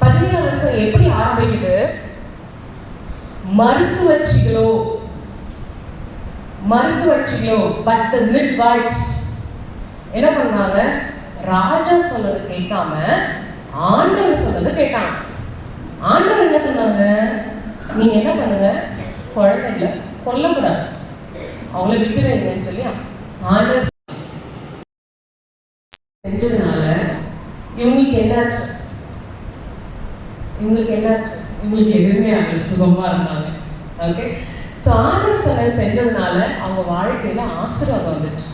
17ஆம் வசனம் எப்படி ஆரம்பிக்குது, மருத்துவச்சிகளோ பட் தி மிட்வைஃப்ஸ் என்ன பண்ணாங்க, ராஜா சொன்னது கேட்காம ஆண்டவர் சொன்னது கேட்டாங்க. ஆண்டவர் என்ன சொன்னாங்க, நீங்க என்ன பண்ணுங்க, குழந்தைங்களை கொல்லக்கூடாது, அவங்கள விட்டுறீங்கன்னு சொல்லி ஆண்டவர் செஞ்சதுனால இவங்களுக்கு என்னாச்சு, இவங்களுக்கு எதுவுமே அவங்க சுகமா இருந்தாங்க. ஓகே. ஸோ ஆண்டவர் சொன்னது செஞ்சதுனால அவங்க வாழ்க்கையில ஆசீர்வாதம் வந்துச்சு.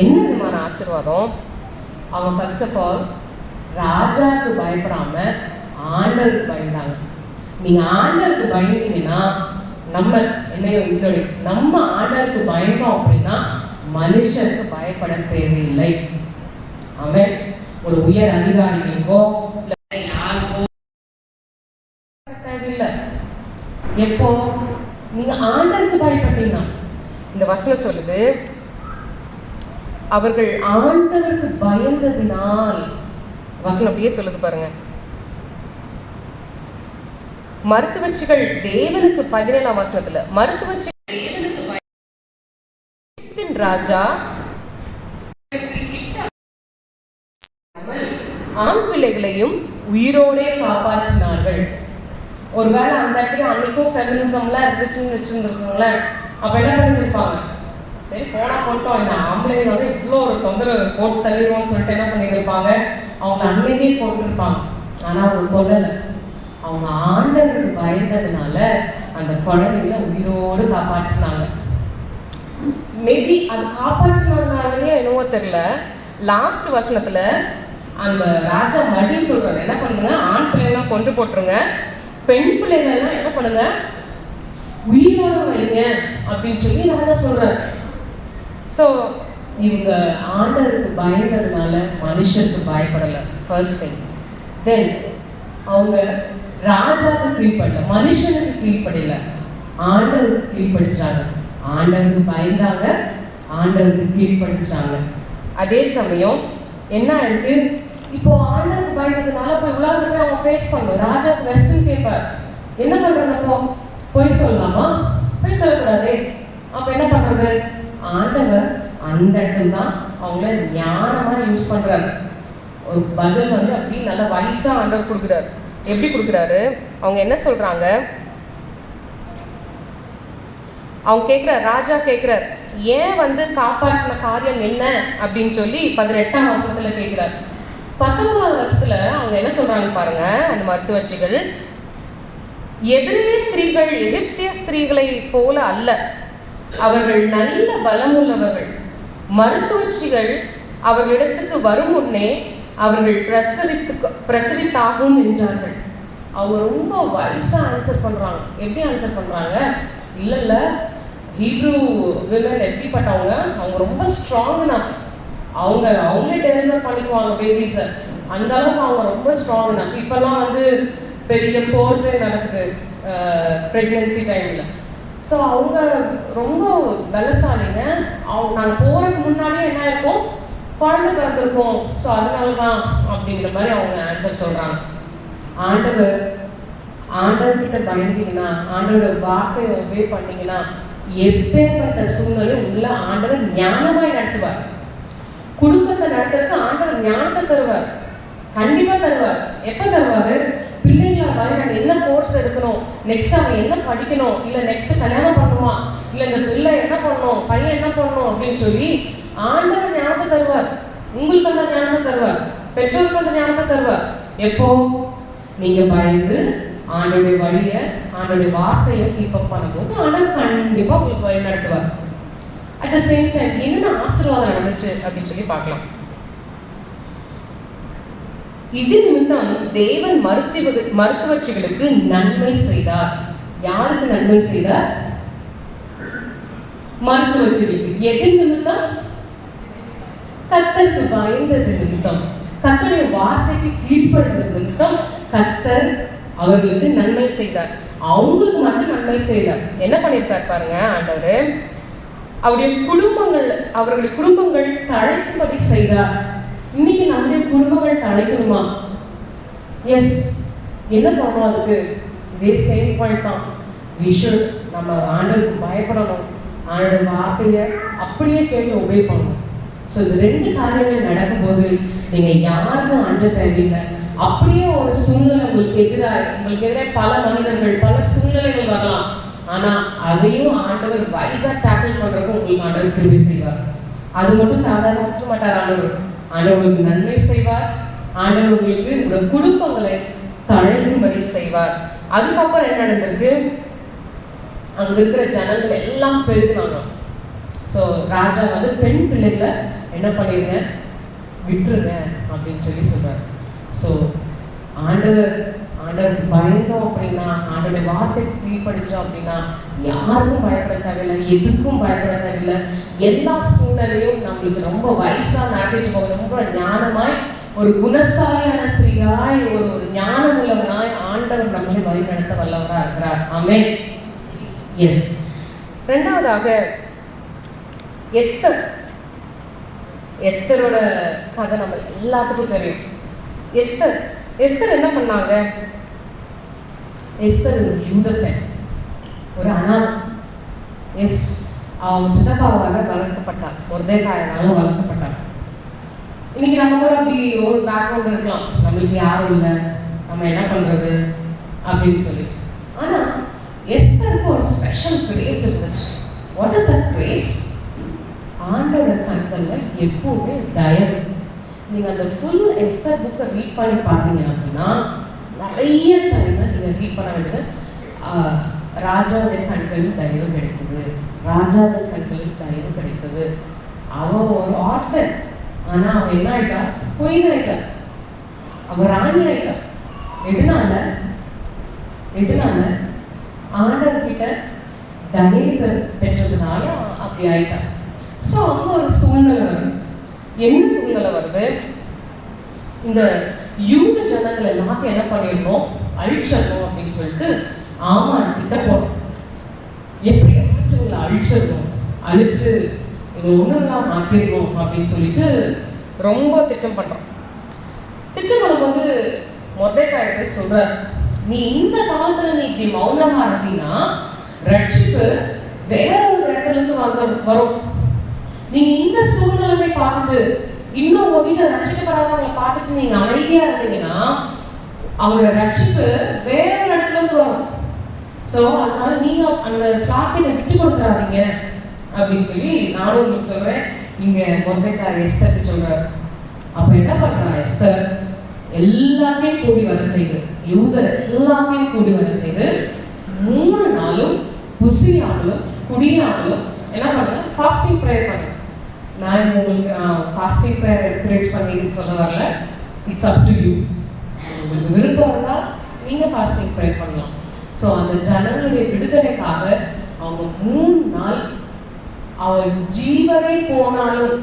என்ன விதமான ஆசீர்வாதம்? அவங்க ஃபர்ஸ்ட் ஆஃப் ஆல் ராஜாவுக்கு பயப்படாம ஆண்டவருக்கு பயந்தாங்க. நீங்க ஆண்டவருக்கு பயந்தீங்கன்னா, நம்ம நம்ம ஆண்டவருக்கு பயந்தோம் அப்படின்னா மனுஷனுக்கு பயப்பட தேவையில்லை. அவன் ஒரு உயர் அதிகாரிகளுக்கோ யாருக்கோ தேவையில்லை. எப்போ நீங்க ஆண்டவருக்கு பயப்பட்டீங்கன்னா, இந்த வசனம் சொல்லுது, அவர்கள் ஆண்டவருக்கு பயந்ததினால், வசனம் அப்படியே சொல்லுது பாருங்க. மருத்துவச்சிகள் தேவனுக்கு 17ஆம் வசனத்துல மருத்துவச்சிகள் தேவனுக்கு ராஜா ஆண் பிள்ளைகளையும் உயிரோடே காப்பாற்றினார்கள். ஒருவேளை அந்த இடத்துல அன்னைக்கும் ஃபெமினிசம்லாம் இருந்துச்சுன்னு வச்சிருந்துருக்கோங்களேன், அப்ப என்ன பண்ணிருப்பாங்க? சரி போனா போட்டோம், இந்த ஆம்பளைங்க வந்து இவ்வளோ ஒரு தொந்தரவு போட்டு தள்ளிடுவோம்னு சொல்லிட்டு என்ன பண்ணியிருப்பாங்க? அவங்க அன்னைக்கே போட்டுருப்பாங்க. ஆனா அவங்க கொள்ளலை. அவங்க ஆண்டவருக்கு பயந்ததுனால அந்த குழந்தைகளை உயிரோடு காப்பாற்றினாங்க. மேபி அது காப்பாற்றினாலே என்னவோ தெரியல, லாஸ்ட் வசனத்துல அந்த ராஜா மறுபடியும் சொல்றாரு, என்ன பண்ணுங்க, ஆண் பிள்ளைலாம் கொண்டு போட்டுருங்க, பெண் பிள்ளைகள்லாம் என்ன பண்ணுங்க, உயிரோட வைங்க அப்படின்னு சொல்லி ராஜா சொல்றாரு. ஸோ இவங்க ஆண்டவருக்கு பயந்ததுனால மனுஷருக்கு பயப்படலை, ஃபர்ஸ்ட் திங். தென் அவங்க ராஜாவுக்கு கீழ்படல, மனுஷனுக்கு கீழ்படல, ஆண்டவருக்கு கீழ்படிச்சாங்க. ஆண்டவருக்கு பயந்தாங்க, ஆண்டவருக்கு கீழ்படிச்சாங்க. அதே சமயம் என்ன ஆயிருக்கு, இப்போ ஆண்டவருக்கு பயந்ததுனால போய் உலகத்துக்கு அவங்க ஃபேஸ் பண்ணும். ராஜாவுக்கு வெஸ்டர்ன் கேட்பார், என்ன பண்றது? அப்போ போய் சொல்லலாமா? போய் சொல்லக்கூடாது. அப்ப என்ன பண்றது? ஆண்டவர் அந்த இடத்துல தான் அவங்கள ஞானமா யூஸ் பண்றாரு. ஒரு பதில் வந்து அப்படி நல்லா வயசா ஆண்டவர் கொடுக்குறாரு. எப்படி கொடுக்குறாரு? அவங்க என்ன சொல்றாங்க? அவங்க கேட்கிறார், ராஜா கேட்கிறார், ஏன் வந்து காப்பாற்றின காரியம் என்ன அப்படின்னு சொல்லி 18ஆம் வசனத்துல கேட்கிறார். 19ஆம் வசனத்துல அவங்க என்ன சொல்றாங்க பாருங்க, அந்த மருத்துவச்சிகள், எபிரேய ஸ்திரீகள் எகிப்திய ஸ்திரீகளை போல அல்ல, அவர்கள் நல்ல பலமுள்ளவர்கள். மருத்துவச்சிகள் அவர்களிடத்துக்கு வரும் முன்னே அவர்கள் பிரசவித்தாகும் என்றார்கள். அவங்க ரொம்ப வயசா ஆன்சர் பண்றாங்க. எப்படி ஆன்சர் பண்றாங்க? இல்ல ஹீப்ரூ விமன் எப்படிப்பட்டவங்க, அவங்க ரொம்ப ஸ்ட்ராங் நஃப், அவங்களே டெலிவர் பண்ணிக்குவாங்க பேபிஸை, அந்த அளவுக்கு அவங்க ரொம்ப ஸ்ட்ராங் நஃப். இப்பெல்லாம் வந்து பெரிய கோர்ஸே நடக்குது ப்ரெக்னென்சி டைம்ல. ஸோ அவங்க ரொம்ப பலசாலிங்க. அவங்க நாங்கள் போறதுக்கு முன்னாடியே என்ன இருக்கும், குழந்தை பிறந்திருக்கும், ஸோ அதனால தான் அப்படிங்கிற மாதிரி அவங்க ஆன்சர் சொல்றாங்க. ஆண்டவர்கிட்ட பயந்தீங்கன்னா, ஆண்டவரோட வார்த்தையை ஒபே பண்ணீங்கன்னா, எப்பேற்பட்ட சூழ்நிலை உள்ள ஆண்டவர் ஞானமாய் நடத்துவார். குடும்பத்தை நடத்துறதுக்கு ஆண்டவர் ஞானத்தை தருவார், கண்டிப்பா தருவார். எப்ப தருவாரு? பிள்ளைங்களா பாருங்க, என்ன கோர்ஸ் எடுக்கணும், நெக்ஸ்ட் அவன் என்ன படிக்கணும், இல்ல நெக்ஸ்ட் கல்யாணம் பண்ணுமா, இல்ல இந்த பிள்ளை என்ன பண்ணணும், பையன் என்ன பண்ணணும் அப்படின்னு சொல்லி ஆண்டவர் ஞானத்தை தருவார். உங்களுக்கு அந்த ஞானத்தை தருவார், பெற்றோருக்கு அந்த ஞானத்தை தருவார். எப்போ நீங்க பயந்து ஆண்டோடைய வழிய, ஆண்டோடைய வார்த்தையை கீப் அப் பண்ணும்போது ஆண்டவர் கண்டிப்பா உங்களுக்கு வழி நடத்துவார். அட் த சேம் டைம் என்னென்ன ஆசீர்வாதம் நடந்துச்சு அப்படின்னு சொல்லி பார்க்கலாம். இது நிமித்தம் தேவன் மருத்துவச்சிகளுக்கு நன்மை செய்தார். யாருக்கு நன்மை செய்தார்? மருத்துவச்சிகளுக்கு. எது நிமித்தம்? கர்த்தருக்கு பயந்தது நிமித்தம், கர்த்தருடைய வார்த்தைக்கு கீழ்ப்படுவது நிமித்தம் கர்த்தர் அவர்களுக்கு நன்மை செய்தார். அவங்களுக்கு மட்டும் நன்மை செய்தார். என்ன பண்ணியிருக்கார் பாருங்க ஆண்டவர், அவர்களுடைய குடும்பங்கள் தழைக்கும்படி செய்தார். இன்னைக்கு நம்முடைய குடும்பங்கள் தழைக்கணுமா? எஸ். என்ன பண்ணணும் அதுக்கு? இதே சேம் பாயிண்ட் தான். நம்ம ஆண்டவருக்கு பயப்படணும், ஆண்டோட வார்த்தையை அப்படியே கேட்டு ஒபே பண்ணணும். ஸோ இந்த ரெண்டு காரியங்கள் நடக்கும்போது நீங்க யாருக்கும் அஞ்ச தேவையில்லை. அப்படியே ஒரு சூழ்நிலை உங்களுக்கு எதிராக பல மனிதர்கள், பல சூழ்நிலைகள் வரலாம். ஆனா அதையும் ஆண்டவர் வைஸா டேக்கிள் பண்றதுக்கு உங்களுக்கு ஆண்டவர் கிருபை செய்வார். அது மட்டும் சாதாரண விட்டுற மாட்டார் ஆண்டவர். ஆண்டவர்களுக்கு நன்மை செய்வார். ஆண்டவர் உங்களுக்கு உங்களோட குடும்பங்களை தழைக்கும்படி செய்வார். அதுக்கப்புறம் என்ன நடந்திருக்கு? அங்க இருக்கிற ஜனங்கள் எல்லாம் பெருகினாங்க. ஸோ ராஜா வந்து பெண் பிள்ளைகளை என்ன பண்ணிடுங்க, விட்டுருங்க அப்படின்னு சொல்றாரு. ஸோ ஆண்டவருக்கு பயந்தோம் அப்படின்னா, ஆண்டோட வார்த்தைக்கு கீழ்ப்படிச்சோம் அப்படின்னா யாருக்கும் பயப்பட தேவையில்லை, எதுக்கும் பயப்பட தேவையில்லை. எல்லா சூழ்நிலையும் நம்மளுக்கு ரொம்ப வயசா நடத்திட்டு போக, ரொம்ப ஞானமாய், ஒரு குணசாலியான ஸ்திரீயாய், ஒரு ஞானம் உள்ளவனாய் ஆண்டவர் நம்மளை வழி நடத்த வல்லவராக இருக்கிறார். ஆமென். எஸ். ரெண்டாவதாக எஸ்தரோட கதை நம்ம எல்லாத்துக்கும் தெரியும். எஸ்தர் என்ன பண்ணாங்க? எஸ்தர் ஒரு யூத பெண், ஒரு அனாதை. அவன் சித்தப்பாவாக வளர்க்கப்பட்டார், மொர்தெகாயால வளர்க்கப்பட்டார். இன்னைக்கு நம்ம கூட அப்படி ஒரு பேக்ரவுண்ட் இருக்கலாம், நம்மளுக்கு யாரும் இல்லை, நம்ம என்ன பண்றது அப்படின்னு சொல்லிட்டு. ஆனா எஸ்தருக்கு ஒரு ஸ்பெஷல் கிரேஸ் இருந்துச்சு. What is that grace? ஆண்டோட கண்கள்ல எப்பவுமே தயவு. நீங்க அந்த ஃபுல் எஸ்தர் புக்கை ரீட் பண்ணி பார்த்தீங்க அப்படின்னா நிறைய டைம்ல நீங்க ரீட் பண்ண வேண்டியது, ராஜாவுடைய கண்களில் தயவு கிடைக்குது, ராஜாவின் கண்களில் தயவு கிடைக்குது. அவன் ஒரு ஆர்ஃபன், ஆனா அவன் என்ன ஆயிட்டா? குயின் ஆயிட்டா, அவன் ராணி ஆயிட்டா. எதனால ஆண்டவர்கிட்ட தயவு பெற்றதுனால அப்படி ஆயிட்டா. ஸோ அங்க ஒரு சூழ்நிலை வருது. என்ன சூழ்நிலை வருது? இந்த யூத ஜனங்கள் எல்லாத்தையும் என்ன பண்ணிருந்தோம்? அழிச்சிடணும் அப்படின்னு சொல்லிட்டு ஆமான் திட்டம் போட்டோம். எப்படியாச்சும் இவங்களை அழிச்சிடணும், அழிச்சு இவங்க ஒண்ணுலாம் மாற்றிடணும் அப்படின்னு சொல்லிட்டு ரொம்ப திட்டம் பண்றோம். திட்டம் பண்ணும்போது மொர்தெகாய் போய் சொல்ற, நீ இந்த காலத்துல நீ இப்படி மௌனமா இருந்தீங்கன்னா ரட்சிப்பு வேற ஒரு இடத்துல இருந்து வரும். நீங்க இந்த சூழ்நிலைமை பார்த்துட்டு இன்னும் உங்க வீட்டுல ரட்சிக்கப்படாதவங்களை பார்த்துட்டு நீங்க அமைதியா இருந்தீங்கன்னா அவங்களோட ரட்சிப்பு வேற ஒரு இடத்துல இருந்து வரும். ஸோ அதனால நீங்க அந்த ஸ்லாக்கியை விட்டு கொடுத்துறாதீங்க அப்படின்னு சொல்லி நானும் உங்களுக்கு சொல்றேன். இங்க மொர்தெகாய் எஸ்தருக்கு சொல்றாரு. அப்ப என்ன பண்றா எஸ்தர்? எல்லாத்தையும் கூடி வர செய்து, யூதர் எல்லாத்தையும் கூடி வர செய்து 3 நாளும் புசியாமலும் குடியாமலும் என்ன பண்ணுங்க? ஃபாஸ்டிங் ப்ரேயர் பண்ணுங்க. நான் உங்களுக்கு ஃபாஸ்டிங் ப்ரேயர் என்கரேஜ் பண்ணி சொல்ல வரல, இட்ஸ் அப் டு யூ. உங்களுக்கு விருப்பம் இருந்தால் நீங்க ஃபாஸ்டிங் ப்ரேயர் பண்ணலாம். ஸோ அந்த ஜனங்களுடைய விடுதலைக்காக அவங்க 3 நாள், அவன் ஜீவனே போனாலும்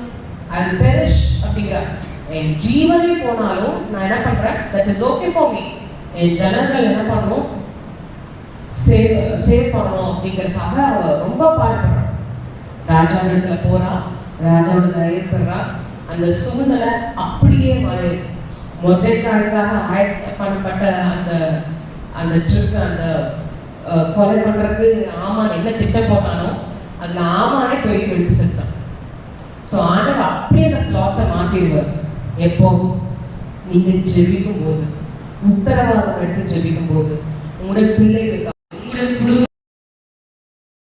அது பெரிஷ் அப்படிங்கிறார். என் ஜீவனே போனாலும் நான் என்ன பண்றேன்? That is okay for me. என் ஜனங்கள் என்ன பண்ணணும்? சேவ் பண்ணணும் அப்படிங்கிறதுக்காக அவ ரொம்ப பாடுபடுறான். ராஜா இடத்துல போறா, ராஜாவோட தயவு பெறா. அந்த சூழ்நிலை அப்படியே மாறி மொர்தெகாய்க்காக பண்ணப்பட்ட அந்த ட்ரிக், அந்த கொலை பண்றதுக்கு ஆமான் என்ன திட்டம் போட்டானோ அதுல ஆமானே போய் வெடித்து செத்தான். ஸோ ஆண்டவர் அப்படியே அந்த பிளாட்டை மாற்றிடுவார். எப்போ? நீங்க ஜெபிக்கும் போது, உத்தரவாதம் எடுத்து ஜெபிக்கும் போது, உங்களுடைய பிள்ளைகளுக்காக, உங்களுடைய குடும்ப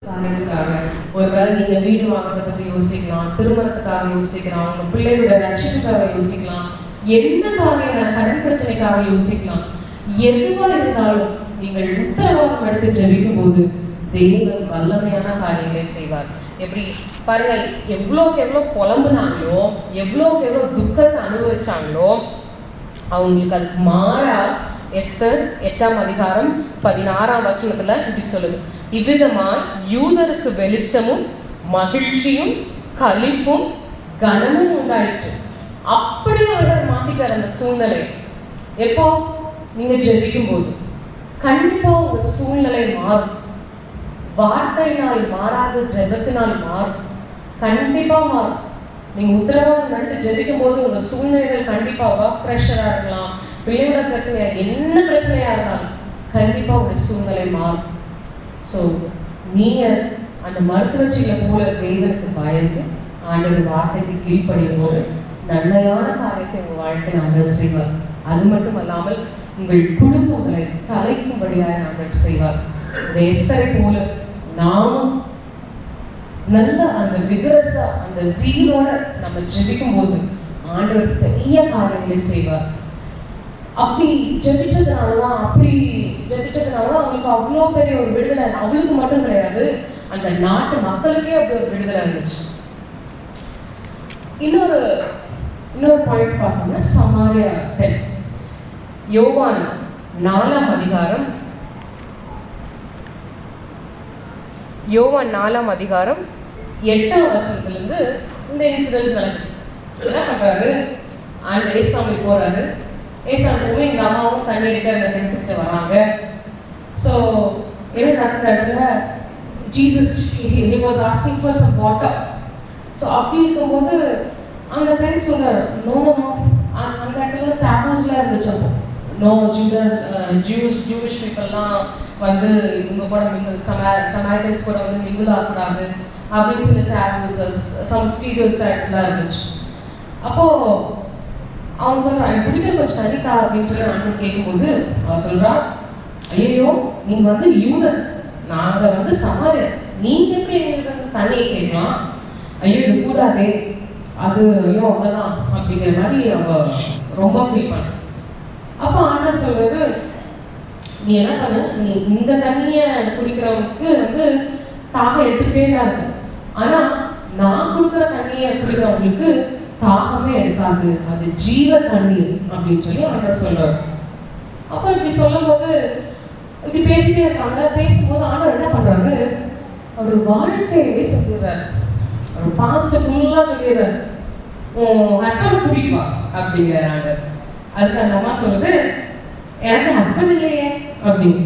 காரியங்களுக்காக, ஒருவேளை நீங்க வீடு வாங்குறத பத்தி யோசிக்கலாம், திருமணத்துக்காக யோசிக்கலாம், உங்க பிள்ளைகளோட ரட்சிப்புக்காக யோசிக்கலாம், என்ன காரியம் கடன் பிரச்சனைக்காக யோசிக்கலாம். எதுவா இருந்தாலும் நீங்கள் உத்தரவாதம் எடுத்து ஜெபிக்கும் போது தேவன் வல்லமையான காரியங்களை செய்வார். எப்படி பாருங்க, எவ்வளோக்கு எவ்வளோ புலம்புனாங்களோ, எவ்வளோக்கு எவ்வளோ துக்கத்தை அனுபவிச்சாங்களோ, அவங்களுக்கு அதுக்கு மாறா எஸ்தர் 8ஆம் அதிகாரம் 16ஆம் வசனத்துல இப்படி சொல்லுது, இவ்விதமாய் யூதருக்கு வெளிச்சமும் மகிழ்ச்சியும் களிப்பும் கனமும் உண்டாயிற்று. அப்படி அவர் மாத்திட்டார் அந்த சூழ்நிலை. எப்போ? நீங்க ஜெபிக்கும் போது கண்டிப்பா உங்க சூழ்நிலை மாறும். வார்த்தையினால் மாறாத ஜெபத்தினால் மாறும், கண்டிப்பா மாறும். நீங்க உத்தரவாதம் எடுத்து ஜெபிக்கும் போது உங்க சூழ்நிலைகள் கண்டிப்பா ஒர்க் ப்ரெஷரா இருக்கலாம், பிள்ளையோட பிரச்சனையா, என்ன பிரச்சனையா இருந்தாலும் கண்டிப்பா உங்க சூழ்நிலை மாறும். ஸோ நீங்க அந்த மருத்துவச்சிகளை போல தேவனுக்கு பயந்து ஆண்டவர் வார்த்தைக்கு கீழ்ப்படியும் போது நன்மையான காரியத்தை உங்க வாழ்க்கையில் ஆண்டவர் செய்வார். அது மட்டும் அல்லாமல் உங்கள் குடும்பங்களை தலைக்கும்படியாக ஆண்டவர் செய்வார். இந்த எஸ்தரை போல நாமும் நல்ல அந்த விகரஸா, அந்த சீரோட நம்ம ஜெபிக்கும் போது ஆண்டவர் பெரிய காரியங்களை செய்வார். அப்படி ஜெபிச்சதுனாலதான் அவங்களுக்கு அவ்வளோ பெரிய ஒரு விடுதலை. அவளுக்கு மட்டும் கிடையாது, அந்த நாட்டு மக்களுக்கே அப்படி ஒரு விடுதலை இருந்துச்சு. இன்னொரு பாயிண்ட் பார்த்தோம்னா சமாரியா பெண். யோவான் 4ஆம் அதிகாரம் 8ஆம் வசனத்திலிருந்து இந்த இன்சிடென்ட் நடக்குது. என்ன பண்றாரு, அந்த ஏசாமி போறாரு. ஏசாமி இந்த அம்மாவும் தண்ணி எடுக்க அந்த எடுத்துக்கிட்டு வராங்க. ஸோ என்ன நடக்கிற இடத்துல Jesus he was asking for some water. So அப்படி இருக்கும்போது அந்த பெண் சொல்றாரு, நோ அந்த இடத்துல டேபூஸ்லாம் இருந்துச்சு. அப்போ நோ ஜூவிஷ் பீப்புள்லாம் வந்து இவங்க கூட சமாரிட்டன்ஸ் கூட வந்து மிங்கிள் ஆகக்கூடாது அப்படின்னு சொல்லி டேபூஸ் சம் ஸ்டீரியோடைப்லாம் இருந்துச்சு. அப்போது அவங்க சொல்கிறான், எனக்கு பிடிக்கிற கொஞ்சம் தனித்தா அப்படின்னு சொல்லி நான் கேட்கும்போது அவன் சொல்கிறா, ஐயோ நீங்கள் வந்து யூதர், நாங்கள் வந்து சமாரியர், நீங்கள் எப்படி எங்களுக்கு வந்து தண்ணியை கேட்கலாம், ஐயோ இது கூடாதே, அது ஐயோ அவ்வளோதான் அப்படிங்கிற மாதிரி அவங்க ரொம்ப ஃபீல் பண்ண. அப்போ ஆண்டவர் சொல்கிறது, நீ என்ன பண்ணு, நீ இந்த தண்ணியை குடிக்கிறவங்களுக்கு வந்து தாகம் எடுத்துகிட்டே தான் இருக்கும், ஆனால் நான் கொடுக்குற தண்ணியை குடிக்கிறவங்களுக்கு தாகமே எடுக்காது, அது ஜீவ தண்ணீர் அப்படின்னு சொல்லி ஆண்டவர் சொல்றாரு. அப்போ இப்படி சொல்லும்போது இப்படி பேசிட்டே இருக்காங்க. பேசும்போது ஆண்டவர் என்ன பண்றாரு, அவருடைய வாழ்க்கையவே சொல்லிடுறாரு, அவர் பாஸ்ட் ஃபுல்லா சொல்லிடுறாரு, உன் ஹஸ்பண்ட் கூட்டிட்டு வா அப்படிங்கிற ஆண்டவர். அதுக்கு அந்த அம்மா சொல்லுது, எனக்கு ஹஸ்பண்ட் இல்லையே அப்படின்னு.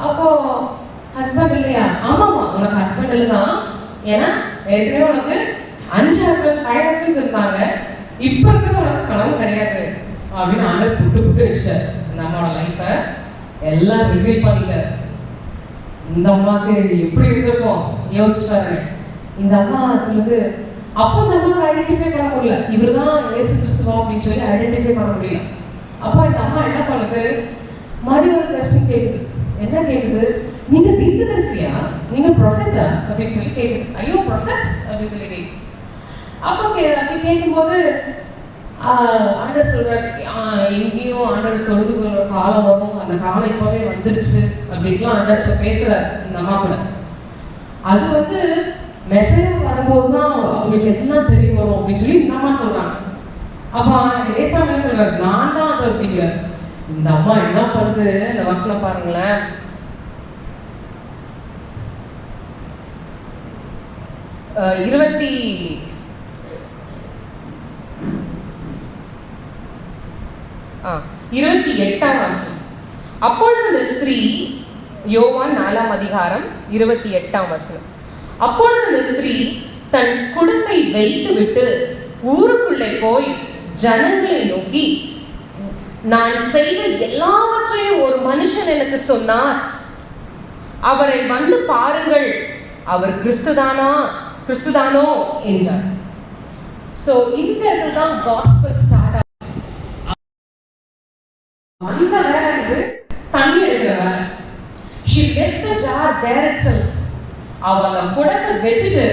அப்போ ஹஸ்பண்ட் இல்லையா? ஆமாம்மா, உனக்கு ஹஸ்பண்ட் இல்லைதான், ஏன்னா ஏற்கனவே உனக்கு 5 ஹஸ்பண்ட்ஸ் இருந்தாங்க, இப்போ இருக்கிறது உனக்கு கனவு கிடையாது அப்படின்னு ஆண்டவர் புட்டு வச்சுட்டார். இந்த அம்மாவோட லைஃபை எல்லாம் ரிவீல் பண்ணிட்டார். இந்த அம்மாவுக்கு எப்படி இருந்திருக்கும் யோசிச்சாரு. இந்த அம்மா சொல்லுது, அப்போ இந்த அம்மாவுக்கு ஐடென்டிஃபை பண்ண முடியல, இவர் தான் இயேசு கிறிஸ்துவா அப்படின்னு சொல்லி ஐடென்டிஃபை பண்ண முடியல. அப்போ இந்த அம்மா என்ன பண்ணுது, மறுபடியும் ஒரு கொஸ்டின் கேட்குது. என்ன கேட்குது, நீங்க தீர்க்கதரிசியா, நீங்க ப்ரொஃபெட்டா அப்படின்னு சொல்லி கேட்குது. ஐயோ ப்ரொஃபெட் அப்படின்னு சொல்லி கேட்குது. அப்போ அப்படி கேட்கும்போது ஆண்டவர் சொல்றாரு, எங்கேயும் ஆண்டவர் தொழுது கொள்ற காலம் வரும், அந்த காலம் இப்பவே வந்துருச்சு அப்படின்லாம் ஆண்டவர் பேசுறாரு இந்த அம்மா கூட. அது வந்து மெசேஜ் வரும்போது தான் அவங்களுக்கு எல்லாம் தெரிய வரும் அப்படின்னு சொல்லி இந்த அம்மா சொல்றாங்க. அப்போ ஏசாமி என்ன சொல்றாரு, நான் தான் அதை அப்படிங்கிறார். இந்த அம்மா என்ன பண்ணுது, இந்த வசனம் பாருங்களேன், இருபத்தி 28ஆம் வசனம். அப்பொழுது அந்த ஸ்திரீ, யோவான் 4ஆம் அதிகாரம் 28ஆம் வசனம். அப்பொழுது அந்த ஸ்திரீ தன் குடத்தை வைத்து விட்டு ஊருக்குள்ளே போய் ஜனங்களை நோக்கி, நான் செய்த எல்லாவற்றையும் ஒரு மனுஷன் எனக்கு சொன்னார், அவரை வந்து பாருங்கள், அவர் கிறிஸ்துதானோ என்றார். சோ இந்த இடத்துல தான் காஸ்பல் ஸ்டார்ட் ஆகும். அந்த வேலை வந்து தண்ணி எடுக்கிற வேலை. She left the jar there itself. அவ அந்த குடத்தை வச்சுட்டு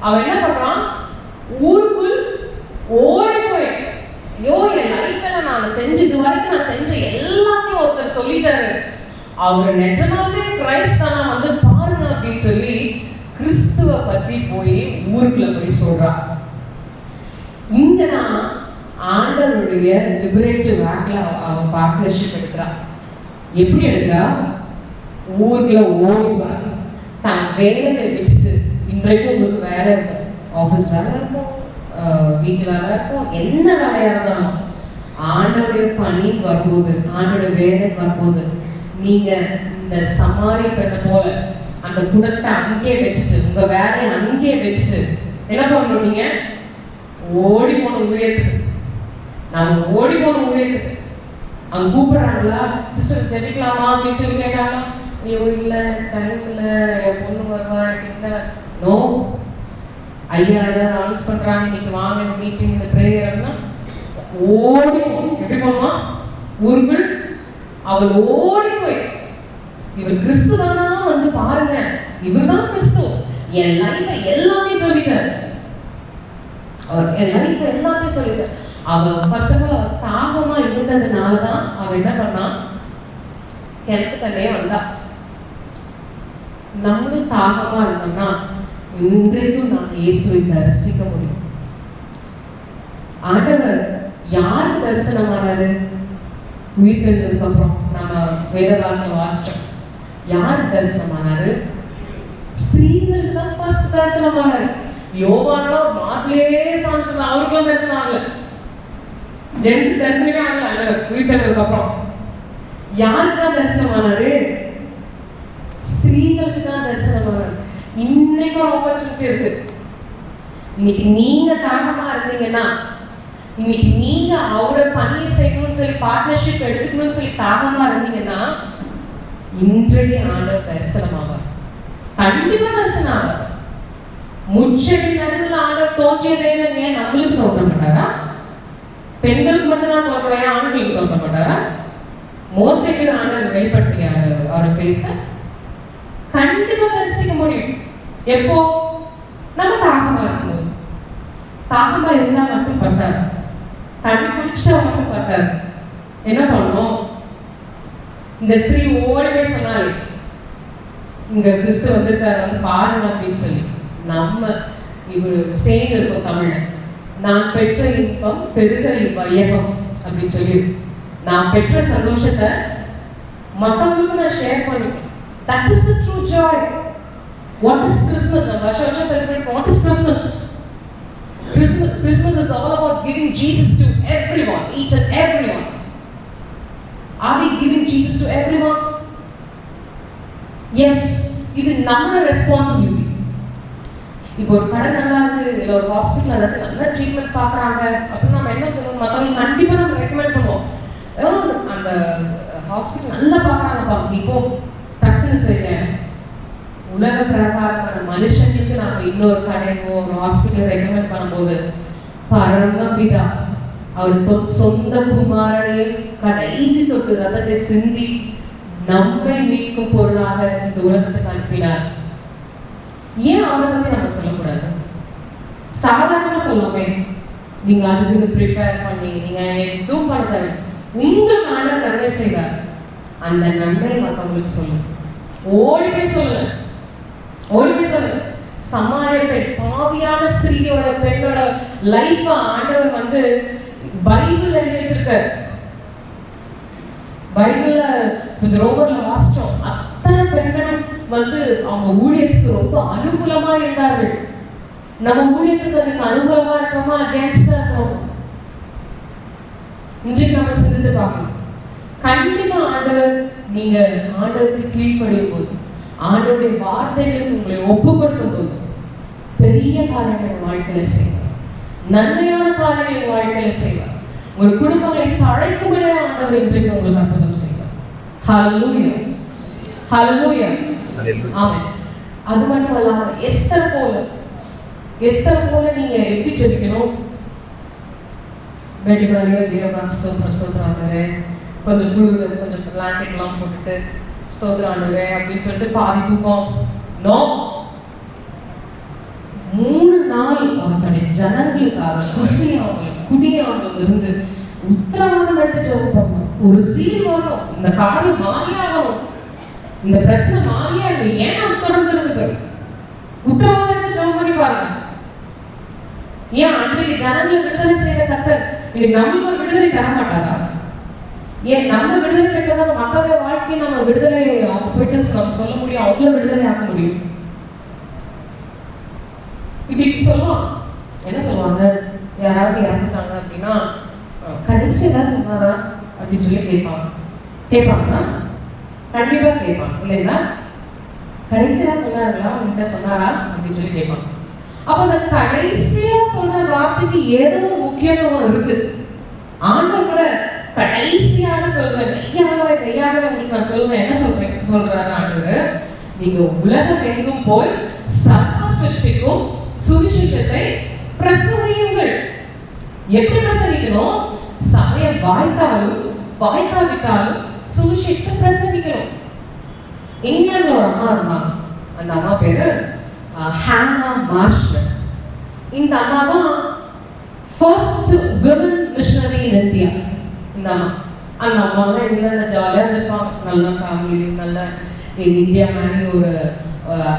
அவன் என்ன பண்றான், ஊருக்குள் ஓடி போய், ஐயோ என் லைஃப்ல நான் செஞ்சது வரைக்கும் நான் செஞ்ச எல்லாத்தையும் ஒருத்தர் சொல்லிட்டாரு, அவர் நிஜமாவே கிரைஸ்ட் தானா, வந்து பாருங்க அப்படின்னு சொல்லி கிறிஸ்துவ பத்தி போய் ஊருக்குள்ள போய் சொல்றான். இங்கதான் ஆண்டவருடைய லிபரேட்டிவ் ஆக்ட்ல அவன் பார்ட்னர்ஷிப் எடுக்கிறா. எப்படி எடுக்கிறா, ஊருக்குள்ள ஓடிவா, தான் வேலையை விட்டுட்டு, இன்றைக்கும் உங்களுக்கு வேலை இருக்கும், ஆஃபீஸ் வேலை இருக்கும், வீட்டு வேலை இருக்கும், என்ன வேலையா இருந்தாலும் ஆண்டவருடைய பணி வரும்போது, ஆண்டோட வேலை வரும்போது, நீங்க இந்த சமாரி பெண்ணை போல அந்த குடத்தை அங்கே வச்சுட்டு, உங்க வேலையை அங்கே வச்சுட்டு என்ன பண்ணணும், நீங்க ஓடி போன ஊழியத்துக்கு, நாம ஓடி போன ஊழியத்துக்கு. அவங்க கூப்பிடுறாங்களா, சிஸ்டர் ஜெபிக்கலாமா அப்படின்னு சொல்லி கேட்டாங்களா, ஐயோ இல்லை டைம் இல்லை, என் பொண்ணு வருவா இல்லை, நோ, ஐயா ஏதாவது அனௌன்ஸ் பண்றாங்க, இன்னைக்கு வாங்க இந்த மீட்டிங் இந்த ப்ரேயர்னா ஓடி போகணும். எப்படி போகணுமா, ஊருக்குள் அவள் ஓடி போய், இவர் கிறிஸ்து தானா, வந்து பாருங்க, இவர் தான் கிறிஸ்து, என் லைஃபை எல்லாமே சொல்லிட்டாரு, அவர் என் லைஃப் எல்லாத்தையும் சொல்லிட்டார். அவ ஃபர்ஸ்ட் ஆஃப் ஆல் தாகமா இருந்ததுனாலதான் அவ என்ன பண்ணா, கிணத்து தண்ணியே வந்தா. நம்மளும் தாகமா இருந்தோம்னா இன்றைக்கும் நான் இயேசுவை தரிசிக்க முடியும். ஆண்டவர் யாருக்கு தரிசனமானாரு? உயிர்த்தெழுந்ததுக்கு அப்புறம் நம்ம வேதவாக்கில் வாசிச்சோம். யாருக்கு தரிசனமானாரு? ஸ்திரீகளுக்கு தான் ஃபர்ஸ்ட் தரிசனமானாரு. யோவானோ மார்க்லயே சாட்சி, அவருக்குலாம் தரிசனம் ஆகல. ஜென்ஸ் தரிசனமே ஆகல. அந்த உயிர்த்தெழுந்ததுக்கு அப்புறம் யாருக்கு தான் தரிசனமானாரு? ஸ்திரீகளுக்கு தான் தரிசனமானாரு. இன்னைக்கு ஒரு ஆப்பர்ச்சுனிட்டி இருக்கு. இன்னைக்கு நீங்க தாகமா இருந்தீங்கன்னா, இன்னைக்கு நீங்க அவரோட பணியை செய்யணும்னு சொல்லி பார்ட்னர்ஷிப் எடுத்துக்கணும்னு சொல்லி தாகமா இருந்தீங்கன்னா, இன்றைய ஆண்டவர் தரிசனமாவார். கண்டிப்பா தரிசனம் ஆவார். முச்செடி நடுவில் ஆண்டவர் தோன்றியதே ஏன் நம்மளுக்கு தோன்ற மாட்டாரா? பெண்களுக்கு மட்டும்தான் தோன்றுவேன், ஆண்களுக்கு தோன்ற மாட்டாரா? மோசைக்கு ஆண்டவர் வெளிப்படுத்தினார் அவர் ஃபேஸ. கண்டிப்பா தரிசிக்க முடியும். எப்போ? நம்ம தாகமா இருக்கும்போது. தாகமா இருந்தா மட்டும் பத்தாது, தண்ணி குடிச்சா மட்டும் பத்தாது. என்ன பண்ணணும்? இந்த ஸ்திரீ ஓடி போய் சொன்னாலே, இங்க கிறிஸ்து வந்துட்டார், வந்து பாருங்க அப்படின்னு சொல்லி. நம்ம இவர் சேர்ந்து இருக்கோம் தமிழ்ல, நான் பெற்ற இன்பம் பெருக இவ்வையகம் அப்படின்னு சொல்லி, நான் பெற்ற சந்தோஷத்தை மற்றவங்களுக்கு நான் ஷேர் பண்ணிப்பேன். That is the true joy. What is Christmas? Vasha celebrate. What is Christmas? Christmas is all about giving Jesus to everyone, each and everyone. Are we giving Jesus to everyone? Yes. இது நம்ம responsibility. இப்போ ஒரு கடை நல்லா இருக்கு, இல்லை ஒரு hospital இருக்கு, நல்ல ட்ரீட்மெண்ட் பார்க்குறாங்க அப்படின்னு நம்ம என்ன சொல்லணும்? மற்றவங்க கண்டிப்பாக நம்ம ரெக்கமெண்ட் பண்ணுவோம். அந்த ஹாஸ்பிட்டல் நல்லா பார்க்குறாங்கப்பா, இப்போ டக்குன்னு செய்ய உலக பிரகாரமான மனுஷங்களுக்கு நம்ம இன்னொரு கடைக்கோ ஒரு ஹாஸ்பிட்டல் ரெக்கமெண்ட் பண்ணும்போது, பரமபிதா அவர் சொந்த குமாரனையே கடைசி சொட்டு ரத்தத்தை சிந்தி நம்மை மீட்கும் பொருளாக இந்த உலகத்துக்கு அனுப்பினார். ஏன் அவரை பத்தி நம்ம சொல்லக்கூடாது? சாதாரணமா சொல்லாமே, நீங்க அதுக்கு ப்ரிப்பேர் பண்ணி நீங்க எதுவும் பண்ண தேவை. உங்களுக்கு ஆண்டவர் நன்மை செய்வார். அந்த நன்மை மற்றவங்களுக்கு சொல்லுங்க. ஓடி போய் சொல்லுங்க, ஓடி போய் சொல்லுங்க. சமாரிய பெண், பாவியான ஸ்திரீயோட பெண்ணோட லைஃப் ஆண்டவர் வந்து பைபிள் எழுதி வச்சிருக்காரு. பைபிள்ல இந்த ரோமர்ல வாசிச்சோம். அத்தனை பெண்களும் வந்து அவங்க ஊழியத்துக்கு ரொம்ப அனுகூலமா இருந்தார்கள். நம்ம ஊழியத்துக்கு அதுக்கு அனுகூலமா இருக்கிறோமா, அகேன்ஸ்டா இருக்கிறோம்? இன்றைக்கு நம்ம சிந்தித்து பார்க்கணும். கண்டிப்பா ஆண்டவர், நீங்க ஆண்டவருக்கு கீழ்ப்படியும் போது, ஆண்டவருடைய வார்த்தைகளுக்கு உங்களை ஒப்பு கொடுக்கும் போது, பெரிய காரியங்கள் வாழ்க்கையில செய்வார். நன்மையான காரியங்கள் வாழ்க்கையில செய்வார். ஒரு குடும்பங்களை தழைக்கும்படியா ஆண்டவர் இன்றைக்கு உங்களுக்கு அற்புதம் செய்வார். ஹல்லேலூயா, ஹல்லேலூயா, ஆமென். அது மட்டும் இல்லாம எஸ்தர் போல நீங்க எப்படி ஜெபிக்கணும்? வேண்டிய தேவன் ஸ்தோத்திரம் ஆண்டவரே, கொஞ்சம் குளிர்ல கொஞ்சம் பிளாங்கெட்லாம் போட்டுட்டு ஸ்தோத்திரம் ஆண்டவரே அப்படின்னு சொல்லிட்டு பாதி தூக்கம். நோ, 3 நாள் அவங்களுடைய ஜனங்களுக்காக குடியாமல் இருந்து உத்தரவாதம் எடுத்து ஜெபம் பண்ணணும். ஒரு சீல் வரும், இந்த காரியம் மாறியாகணும், இந்த பிரச்சனை மாறியா இருக்கு, ஏன் அது தொடர்ந்து இருக்குது? உத்தரவாதம் எடுத்து ஜெபம் பண்ணி பாருங்க. ஏன் அன்றைக்கு ஜனங்களை விடுதலை செய்த கர்த்தர் இன்னைக்கு நம்மளுக்கு ஒரு விடுதலை தர மாட்டாரா? ஏன் நம்ம விடுதலை பெற்றதாக மற்றவருடைய வாழ்க்கையை நம்ம விடுதலை அவங்க போயிட்டு சொல்ல முடியும், அவங்கள விடுதலை ஆக்க முடியும். இப்படி சொல்லுவாங்க. என்ன சொல்லுவாங்க? யாராவது இறந்துட்டாங்க அப்படின்னா கடைசி ஏதாவது சொன்னாரா அப்படின்னு சொல்லி கேட்பாங்கன்னா கண்டிப்பா கேட்பாங்க இல்லைங்களா? கடைசியா சொன்னாங்களா, உங்ககிட்ட சொன்னாரா அப்படின்னு சொல்லி கேட்பாங்க. அப்ப அந்த கடைசியா சொன்ன வார்த்தைக்கு ஏதோ முக்கியத்துவம் இருக்கு. ஆண்டவர் கூட கடைசியாக சொல்றேன், மெய்யாகவே உங்களுக்கு நான் சொல்றேன். என்ன சொல்றாரு ஆண்டவர்? நீங்க உலகம் எங்கும் போய் சர்வ சிருஷ்டிக்கும் சுவிசேஷத்தை பிரசங்கியுங்கள். எப்படி பிரசங்கிக்கணும்? சமயம் வாய்த்தாலும் வாய்க்காவிட்டாலும் சுவிசேஷத்தை பிரசங்கிக்கணும். இங்கிலாந்துல ஒரு அம்மா இருந்தாங்க. அந்த அம்மா பேரு ஹானா மார்ஷ்மன். இந்த அம்மா தான் first women missionary in India. இந்த அம்மா, அந்த அம்மா இங்கிலாந்துல ஜாலியா இருப்பாங்க. நல்ல ஃபேமிலி, நல்ல இந்தியா மாதிரி ஒரு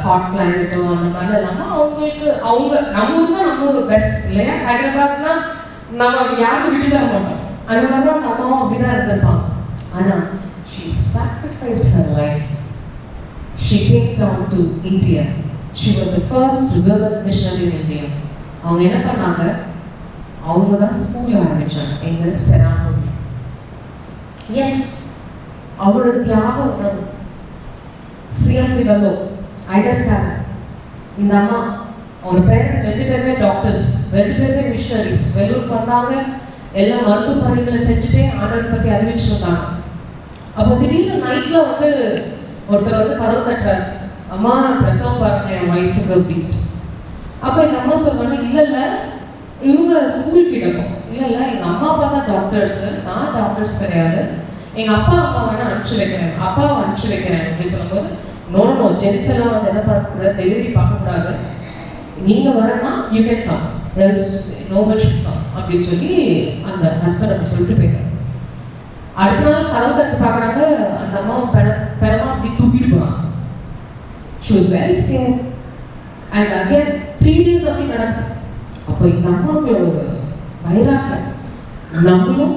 ஹாட் கிளைமேட்டும் அந்த மாதிரி இல்லாமல் அவங்களுக்கு நம்ம ஊர் தான் நம்ம ஊர் பெஸ்ட் இல்லையா? ஹைதராபாத்னா நம்ம யாரும் விட்டு தர மாட்டோம். அந்த மாதிரி தான் அந்த அம்மாவும் அப்படிதான் இருந்திருப்பாங்க. ஆனால் she sacrificed her life. She came down to India. She was the first women missionary in India. அவங்க என்ன பண்ணாங்க, அவங்க தான் ஸ்கூல் ஆரம்பிச்சாங்க எங்க செராமூர். எஸ், அவரோட தியாகம் உணவு சிஎம்சி வந்தோ ஐடஸ்டாண்ட். இந்த அம்மா அவங்க பேரண்ட்ஸ் 2 பேருமே டாக்டர்ஸ், 2 பேருமே மிஷனரிஸ். வெள்ளூருக்கு வந்தாங்க, எல்லா மருத்துவ பணிகளை செஞ்சுட்டே ஆண்டவர் பற்றி அறிவிச்சுட்டு இருந்தாங்க. அப்போ திடீர்னு நைட்ல வந்து ஒருத்தர் வந்து கதவு தட்டுறாரு, அம்மா பிரசவம் பாருங்க என் ஒய்ஃபுக்கு அப்படின்ட்டு. அப்போ எங்கள் அம்மா சொன்னாங்க, இல்லை இவங்க ஸ்கூல் கிடக்கும். இல்லை எங்கள் அம்மா அப்பா தான் டாக்டர்ஸ், நான் டாக்டர்ஸ் கிடையாது, எங்கள் அப்பா அம்மா வேணா அனுப்பிச்சு வைக்கிறேன், அப்பாவை அனுப்பிச்சு வைக்கிறேன் அப்படின்னு சொல்லும்போது, நோ ஜென்ஸ் எல்லாம் வந்து என்ன பார்க்கக்கூடாது, டெலிவரி பார்க்கக்கூடாது, நீங்கள் வரனா you can come, else no one should come அப்படின்னு சொல்லி அந்த ஹஸ்பண்ட் அப்படி சொல்லிட்டு போயிட்டாங்க. அடுத்த நாள் கதவு தட்டு பார்க்குறாங்க, அந்த அம்மாவும் பெறமா அப்படி தூக்கிட்டு போகிறாங்க. She was very scared. And again 3 days அப்படி நடக்குது. அப்போ இந்த அம்மாவுக்கு ஒரு வைராக்கியம், நம்மளும்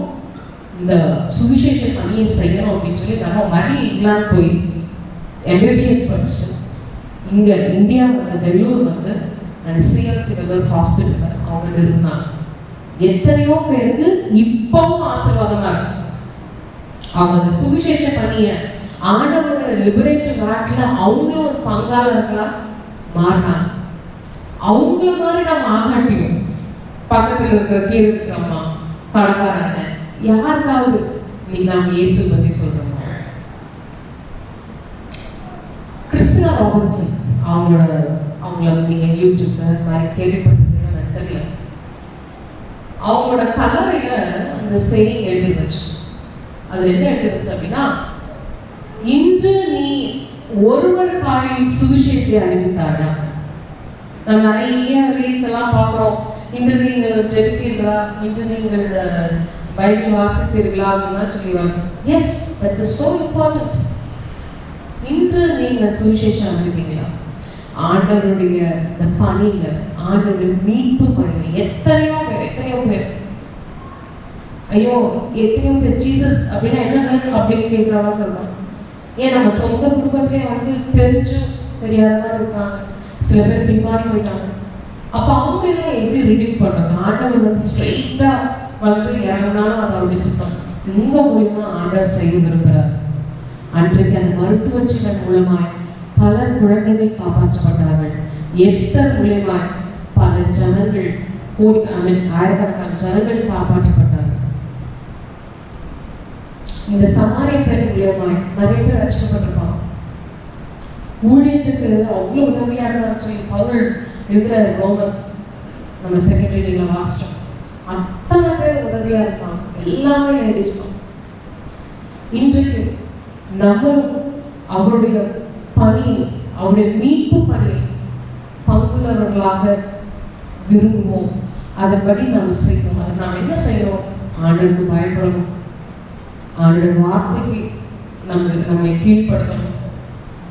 இந்த சுவிசேஷ பணியை செய்யணும் அப்படின்னு சொல்லி நம்ம மறுபடி இங்கிலாந்து போய் எம்பிபிஎஸ் படிச்சு இங்கே இந்தியா வந்து வெள்ளூர் வந்து அண்ட் சிஎம்சி வெள்ளூர் ஹாஸ்பிட்டலில் அவங்க இருந்தாங்க. எத்தனையோ பேருக்கு இப்பவும் ஆசீர்வாதமாக இருக்கு. அவங்க அந்த சுவிசேஷ பணியை ஆண்டவரோட லிபரேட்டிவ் ஆக்ட்ல அவங்களும் ஒரு பங்காளர்களா மாறினாங்க. அவங்கள மாதிரி நம்ம ஆகாட்டியும் பக்கத்தில் இருக்கிற கீழே இருக்கிறோமா கடற்காரங்க யாருக்காவது இன்னைக்கு நாம இயேசு பத்தி சொல்றோம். கிறிஸ்டினா ராபின்சன் அவங்கள நீங்க யூடியூப்ல மாதிரி கேள்விப்பட்டிருக்கீங்கன்னு தெரியல. அவங்களோட கலரையில அந்த செய்தி எழுதி வச்சு, அது என்ன எழுதிருச்சு அப்படின்னா, இன்று நீ ஒருவருக்காக சுவிசேஷத்தை அறிவித்தாரா. நம்ம நிறைய ரீல்ஸ் எல்லாம் பார்க்குறோம், இன்று நீங்கள் ஜெபித்தீர்களா, இன்று நீங்கள் பைபிள் வாசித்தீர்களா அப்படின்லாம் சொல்லுவாங்க. Yes, that is so important. இன்று நீங்க சுவிசேஷம் அறிவித்தீங்களா? ஆண்டவருடைய இந்த பணியில, ஆண்டவருடைய மீட்பு பணியில எத்தனையோ பேர் ஐயோ எத்தனையோ பேர் ஜீசஸ் அப்படின்னா என்ன அப்படின்னு கேட்கிறவங்க இருக்காங்க. ஏன் நம்ம சொந்த குடும்பத்திலே வந்து தெரிஞ்சும் தெரியாத மாதிரி இருக்காங்க, சில பேர் பின்மாறி போயிட்டாங்க. அப்போ அவங்க எல்லாம் எப்படி ரிடீம் பண்றாங்க? ஆண்டவர் வந்து ஸ்ட்ரெயிட்டா வந்து இறங்கினாலும் அது அவருடைய சித்தம். உங்க மூலியமா ஆண்டவர் செய்ய விரும்புகிறார். அன்றைக்கு அந்த மருத்துவச்சிகள் மூலமாய் பல குழந்தைகள் காப்பாற்றப்பட்டார்கள். எஸ்தர் மூலியமாய் பல ஜனங்கள் ஆயிரக்கணக்கான ஜனங்கள் காப்பாற்றப்பட்டார்கள். இந்த சமாரிய பெண் மூலியமாய் நிறைய பேர் ரட்சிக்கப்பட்டிருப்பாங்க. ஊழியத்துக்கு அவ்வளவு உதவியா இருந்தாச்சு. பவுல் இருக்கிற ரோமன் நம்ம செகண்ட் ரீடிங்ல வாசிச்சோம், அத்தனை பேர் உதவியா இருப்பாங்க, எல்லாமே லேடிஸ் தான். இன்றைக்கு நம்மளும் அவருடைய பணி, அவருடைய மீட்பு பணி பங்குள்ளவர்களாக விரும்புவோம். அதன்படி நம்ம செய்வோம். அதுக்கு நாம் என்ன செய்யணும்? ஆண்டவருக்கு பயப்படணும், ஆண்டோட வார்த்தைக்கு நம்மை கீழ்படுத்தணும்,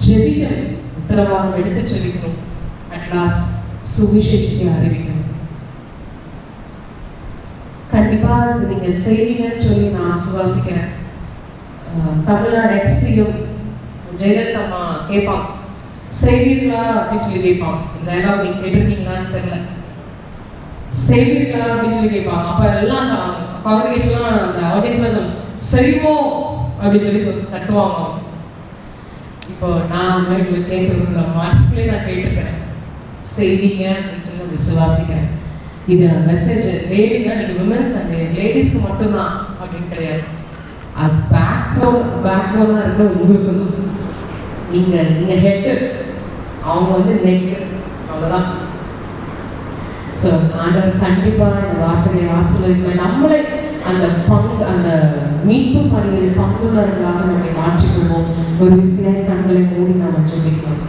ஜெபிக்கணும், உத்தரவாதம் எடுத்து ஜெபிக்கணும், அட்லாஸ்ட் சுவிசேஷத்தை அறிவிக்கணும். கண்டிப்பா இது நீங்க செய்வீங்கன்னு சொல்லி நான் ஆசுவாசிக்கிறேன். தமிழ்நாடு எக்ஸிஎம் ஜெயலலிதா அம்மா கேட்பாங்க, செய்வீர்களா அப்படின்னு சொல்லி கேட்பாங்க. இதெல்லாம் நீங்க கேட்டிருக்கீங்களான்னு தெரியல. செய்வீர்களா அப்படின்னு சொல்லி கேட்பாங்க. அப்ப எல்லாம் காங்கிரேஷன்லாம் அந்த ஆடியன்ஸ்லாம் சொல்லுவோம், செய்வோம் அப்படின்னு சொல்லி தட்டுவாங்க. இப்போ நான் அந்த மாதிரி உங்களை கேட்டு மனசுலேயே நான் கேட்டுக்கிறேன், செய்வீங்க அப்படின்னு சொல்லி விசுவாசிக்கிறேன். இது மெசேஜ் லேடிங்க, நீங்க விமென்ஸ் அண்ட் லேடிஸ்க்கு மட்டும்தான் அப்படின்னு கிடையாது. அது பேக்ரவுண்டாக இருக்க உங்களுக்கு, நீங்க ஹெட்டு, அவங்க வந்து நெக்கு, அவ்வளோதான். ஸோ ஆண்டவர் கண்டிப்பாக இந்த வார்த்தையை ஆசீர்வதிக்க நம்மளை அந்த மீட்பு பணியில் பங்குள்ளவர்களாக நம்மை மாற்றிக்கொள்வோம். ஒரு விஷயம் கண்களை மூடி நாம் சொல்லிக்கலாம்.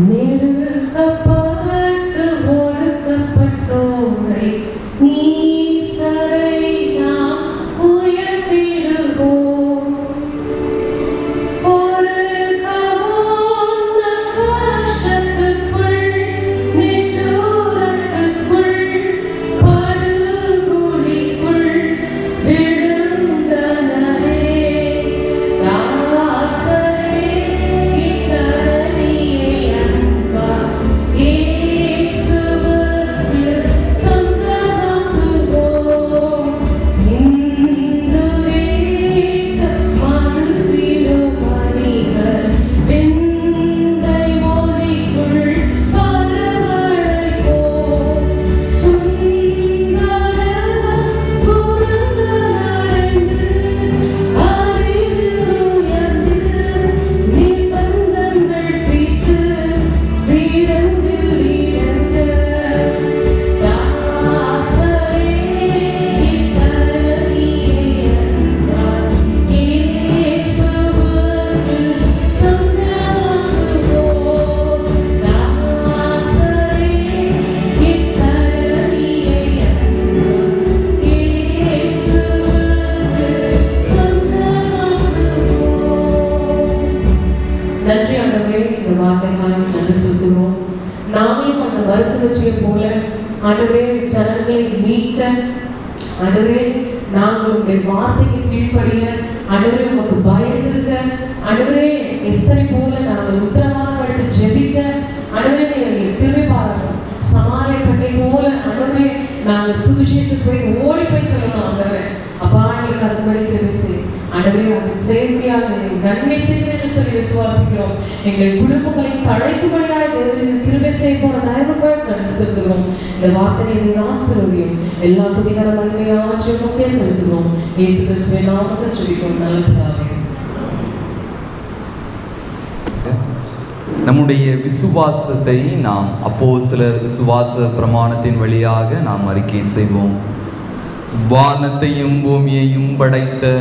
நெருக்கப்பட்டு ஒடுக்கப்பட்டோரை நீ சரை நாம் நன்றி ஆண்டவரே, இந்த வார்த்தைக்காக நன்றி சொல்கிறோம். நாங்களும் அந்த மருத்துவச்சியை போல ஆண்டவரே ஜனங்களை மீட்க, ஆண்டவரே நாங்கள் உங்களுடைய வார்த்தைக்கு கீழ்ப்படிய, ஆண்டவரே உமக்கு பயந்திருக்க, ஆண்டவரே எஸ்தரை போல நாங்கள் உத்தரவாக எடுத்து ஜெபிக்க, ஆண்டவரே நீங்கள் திரும்பி பாருங்க. சமாரிய பெண்ணை போல ஆண்டவரே நாங்கள் சுவிசேஷத்துக்கு போய் ஓடி போய் சொல்லணும். ஆண்டவரே அப்பா எங்களுக்கு அதுபடி கிருபை செய். ஆண்டவரே அது செயற்கையாக நன்மை செய்கிறேன் சொல்லி விசுவாசிக்கிறோம். எங்கள் குடும்பங்களை தழைக்கும்படியாக தேவனின் கிருபை செய்ய போற தயவுக்காக நன்றி செலுத்துகிறோம். இந்த வார்த்தையை நீர் ஆசீர்வதியும். எல்லா துதிகர மகிமையான ஜெபத்தை செலுத்துகிறோம். இயேசு கிறிஸ்துவின் நாமத்தில் ஜெபிக்கிறோம் நல்ல பிதாவே. நம்முடைய விசுவாசத்தை நாம் அப்போஸ்தலர் விசுவாச பிரமாணத்தின் வழியாக நாம் அறிக்கை செய்வோம். வானத்தையும் பூமியையும் படைத்த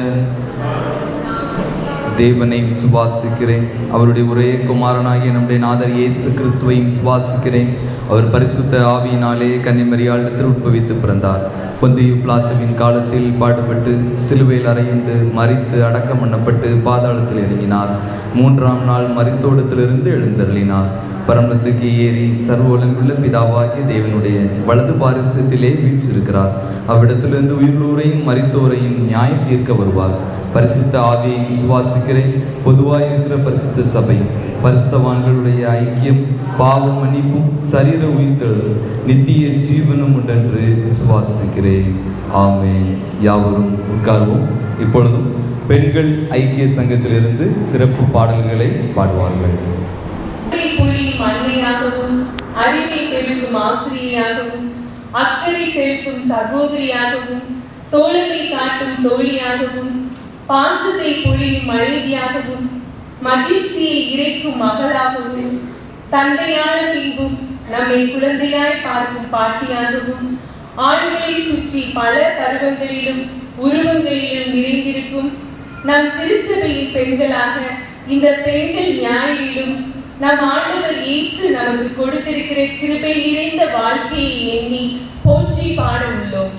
தேவனை விசுவாசிக்கிறேன். அவருடைய ஒரே குமாரனாகிய நம்முடைய நாதர் இயேசு கிறிஸ்துவையும் விசுவாசிக்கிறேன். அவர் பரிசுத்த ஆவியினாலே கன்னிமரியாளிடத்தில் உட்பவித்து பிறந்தார். பொந்தியு பிலாத்துவின் காலத்தில் பாடுபட்டு சிலுவையில் அறையுண்டு மரித்து அடக்கம் பண்ணப்பட்டு பாதாளத்தில் இறங்கினார். 3ஆம் நாள் மரித்தோடத்திலிருந்து எழுந்தருளினார். பரமத்துக்கு ஏறி சர்வ வல்லமையுள்ள பிதாவாகிய தேவனுடைய வலது பாரிசத்திலே வீற்றிருக்கிறார். அவ்விடத்திலிருந்து உயிர்லோரையும் மரித்தோரையும் நியாயம் தீர்க்க வருவார். பரிசுத்த ஆவியை விசுவாசிக்கிறேன். பொதுவாயிருக்கிற பரிசுத்த சபை, பரிசுத்தவான்களுடைய ஐக்கியம், பாவ மன்னிப்பும் சரீர உயிர்த்தெழுதலும் நித்திய ஜீவனும் உண்டென்று விசுவாசிக்கிறேன். ஆமென். யாவரும் உட்கார்வோம். இப்பொழுதும் பெண்கள் ஐக்கிய சங்கத்திலிருந்து சிறப்பு பாடல்களை பாடுவார்கள். புரியும் அன்னையாகவும், அறிவை பெருக்கும் ஆசிரியையாகவும், அக்கறை செலுத்தும் சகோதரியாகவும், தோழமை காட்டும் தோழியாகவும், பாசத்தை பொழியும் மனைவியாகவும், மகிழ்ச்சியை இறைக்கும் மகளாகவும், தந்தையான பின்பும் நம்மை குழந்தையாய் பார்க்கும் பாட்டியாகவும், ஆண்களை சுற்றி பல பருவங்களிலும் உருவங்களிலும் நிறைந்திருக்கும் நம் திருச்சபையின் பெண்களாக இந்த பெண்கள் ஞாயிறிலும் நம் ஆண்டவர் இயேசு நமக்கு கொடுத்திருக்கிற கிருபை நிறைந்த வாழ்க்கையை எண்ணி போற்றி பாட உள்ளோம்.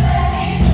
Amen.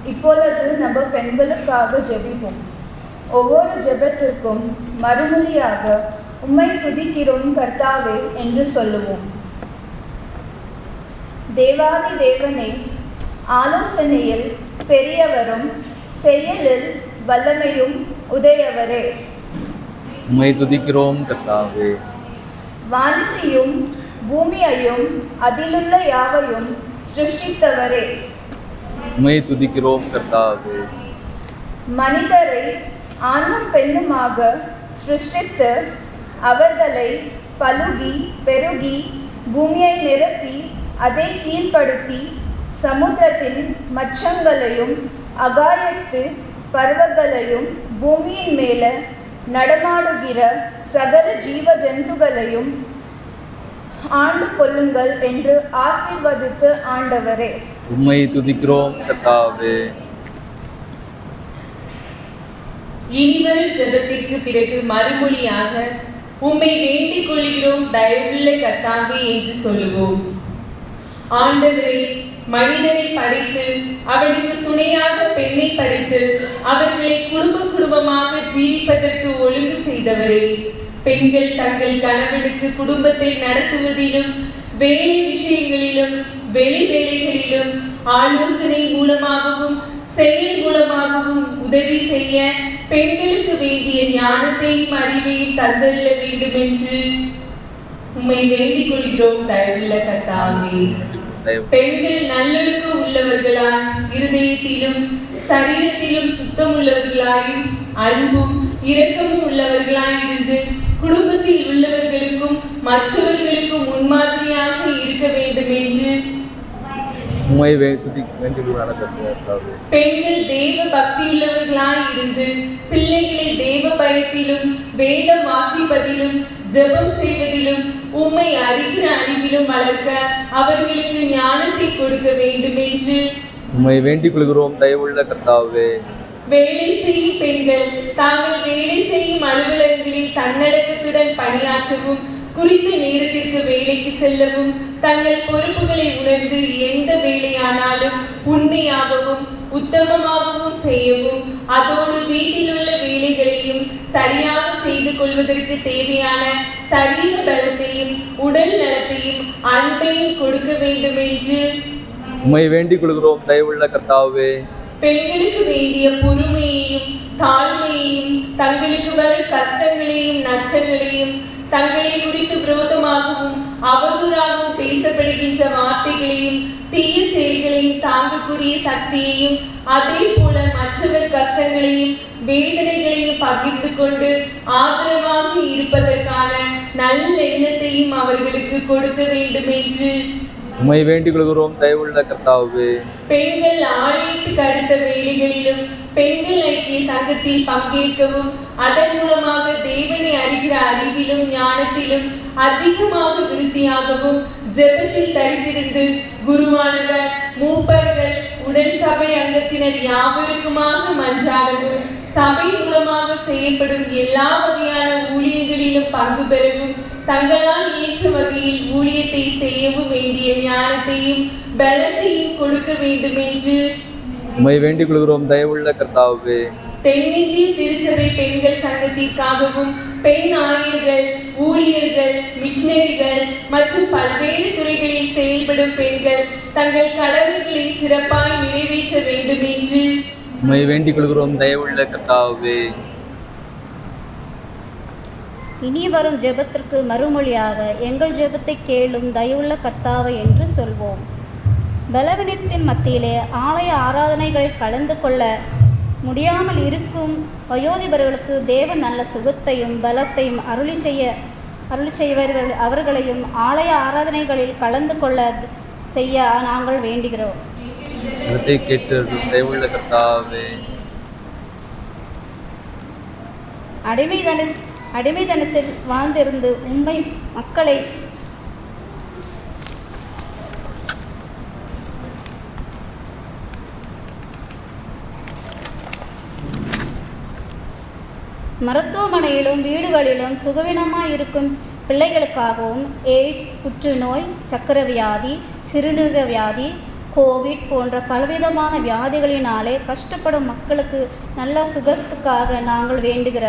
இப்பொழுது நம்ம பெண்களுக்காக ஜெபிப்போம். ஒவ்வொரு ஜெபத்திற்கும் மறுமொழியாக உம்மை துதிக்கிறோம் கர்த்தாவே என்று சொல்லுவோம். தேவாதி தேவனே, ஆலோசனையில் பெரியவரும் செயலில் வல்லமையும் உடையவரே, உம்மை துதிக்கிறோம் கர்த்தாவே. வானத்தையும் பூமியையும் அதிலுள்ள யாவையும் சிருஷ்டித்தவரே, உம்மை துதிக்கிறோம் கர்த்தாவே. மனிதரை ஆணும் பெண்ணுமாக சிருஷ்டித்து அவர்களை பலுகி பெருகி பூமியை நிரப்பி அதை கீழ்ப்படுத்தி சமுத்திரத்தின் மச்சங்களையும் அகாயத்து பர்வங்களையும் பூமியின் மேல நடமாடுகிற சகல ஜீவ ஜந்துகளையும் ஆண்டு கொள்ளுங்கள் என்று ஆசீர்வதித்து ஆண்டவரே, உம்மை துதிக்கிறோம் கர்த்தாவே. இனிவரும் ஜெபத்திற்கு பிறகு மறுமொழியாக உம்மை வேண்டிக் கொள்கிறோம் தயவுள்ள கர்த்தாவே என்று சொல்லுவோம். ஆண்டவரே, மனிதனை படைத்து அவனுக்கு துணையாக பெண்ணை படைத்து அவர்களை குடும்பமாக ஜீவிப்பதற்கு ஒழுங்கு செய்தவரே, பெண்கள் தங்கள் கணவனுக்கு குடும்பத்தை நடத்துவதிலும் வேலை விஷயங்களிலும் வெளி வேலைகளிலும் ஆலோசனை மூலமாகவும் செயல் மூலமாகவும் உதவி செய்ய பெண்களுக்கு வேண்டிய ஞானத்தையும் அறிவையும் தந்தள்ள வேண்டும் என்று உம்மை வேண்டிக் கொள்கிறோம் தயவுள்ள கர்த்தாவே. பெண்கள் நல்லொழுக்கம் உள்ளவர்களாய் இருதயத்திலும் சரீரத்திலும் சுத்தம் உள்ளவர்களாயும் அன்பும் இரக்கமும் உள்ளவர்களாய் இருந்து குடும்பத்தில் உள்ளவர்களுக்கும் மற்றவர்களுக்கும் முன்மாதிரியாக இருக்க வேண்டும் என்று பெண்கள் தேவ பக்தியுள்ளவர்களாய் இருந்து பிள்ளைகளை தேவ பயத்திலும் வேதம் வாசிப்பதிலும் ஜெபம் செய்வதிலும் உம்மை அறிகிற அறிவிலும் வளர்க்க அவர்களுக்கு ஞானத்தை கொடுக்க வேண்டும் என்று உம்மை வேண்டிக் கொள்கிறோம் தயவுள்ள கர்த்தாவே. வேலை செய்யும் பெண்கள் தாங்கள் வேலை செய்யும் அலுவலகங்களில் தன்னடக்கத்துடன் பணியாற்றவும் குறித்த நேரத்திற்கு வேலைக்கு செல்லவும் தங்கள் பொறுப்புகளை உணர்ந்து எந்த வேலையானாலும் உண்மையாகவும் உத்தமமாகவும் செய்யவும் அதோடு வீட்டில் உள்ள வேலைகளையும் சரியாக செய்து கொள்வதற்கு தேவையான சரீர பலத்தையும் உடல் நலத்தையும் அன்பையும் கொடுக்க வேண்டும் என்று உம்மை வேண்டிக் கொள்கிறோம் தயவுள்ள கர்த்தாவே. பெண்களுக்கு வேண்டிய பொறுமையையும் தாழ்மையையும் தங்களுக்கு வரும் கஷ்டங்களையும் நஷ்டங்களையும் தங்களை குறித்து விரோதமாகவும் அவதூறாகவும் பேசப்படுகின்ற வார்த்தைகளையும் தீய செயல்களையும் தாங்கக்கூடிய சக்தியையும் அதே போல மற்றவர் கஷ்டங்களையும் வேதனைகளையும் பகிர்ந்து கொண்டு ஆதரவாக இருப்பதற்கான நல்ல எண்ணத்தையும் அவர்களுக்கு கொடுக்க வேண்டும் என்று உம்மை வேண்டிக் கொள்கிறோம் தயவுள்ள கர்த்தாவே. பெண்கள் ஆலயத்துக்கு அடுத்த வேலைகளிலும் பெண்கள் ஐக்கிய சங்கத்தில் பங்கேற்கவும் அதன் மூலமாக தேவனை அறிகிற அறிவிலும் ஞானத்திலும் அதிகமாக விருத்தியாகவும் ஜெபத்தில் தரித்திருந்து குருவானவர் மூப்பர்கள் உடன் சபை அங்கத்தினர் யாவருக்குமாக மன்றாடவும் சபை மூலமாக செய்யப்படும் எல்லா வகையான ஊழியங்களிலும் பங்கு பெறவும் தங்களால் ஏற்ற வகையில் ஊழியத்தை செய்யவும் வேண்டிய ஞானத்தையும் பலத்தையும் கொடுக்க வேண்டும் என்று உம்மை வேண்டிக் கொள்கிறோம் தயவுள்ள கர்த்தாவே. தென்னிந்திய திருச்சபை பெண்கள் சங்கத்திற்காகவும் பெண் ஆயர்கள் ஊழியர்கள் மிஷனரிகள் மற்றும் பல்வேறு துறைகளில் செயல்படும் பெண்கள் தங்கள் கடமைகளை சிறப்பாய் நிறைவேற்ற வேண்டும் என்று உம்மை வேண்டிக் கொள்கிறோம் தயவுள்ள கர்த்தாவே. இனி வரும் ஜெபத்திற்கு மறுமொழியாக எங்கள் ஜெபத்தை கேளும் தயவுள்ள கர்த்தாவே என்று சொல்வோம். பலவீனத்தின் மத்தியிலே ஆலய ஆராதனைகளில் கலந்து கொள்ள முடியாமல் இருக்கும் வயோதிபர்களுக்கு தேவன் நல்ல சுகத்தையும் பலத்தையும் அருளி செய்வர்கள் அவர்களையும் ஆலய ஆராதனைகளில் கலந்து கொள்ள செய்ய நாங்கள் வேண்டுகிறோம். அடிமைதனத்தில் வாழ்ந்திருந்து உண்மை மக்களை மருத்துவமனையிலும் வீடுகளிலும் சுகவீனமாய் இருக்கும் பிள்ளைகளுக்காகவும் எய்ட்ஸ் புற்றுநோய் சக்கரை வியாதி சிறுநீரக வியாதி கோவிட் போன்ற பலவிதமான வியாதிகளினாலே கஷ்டப்படும் மக்களுக்கு நல்ல சுகத்துக்காக நாங்கள் வேண்டுகிற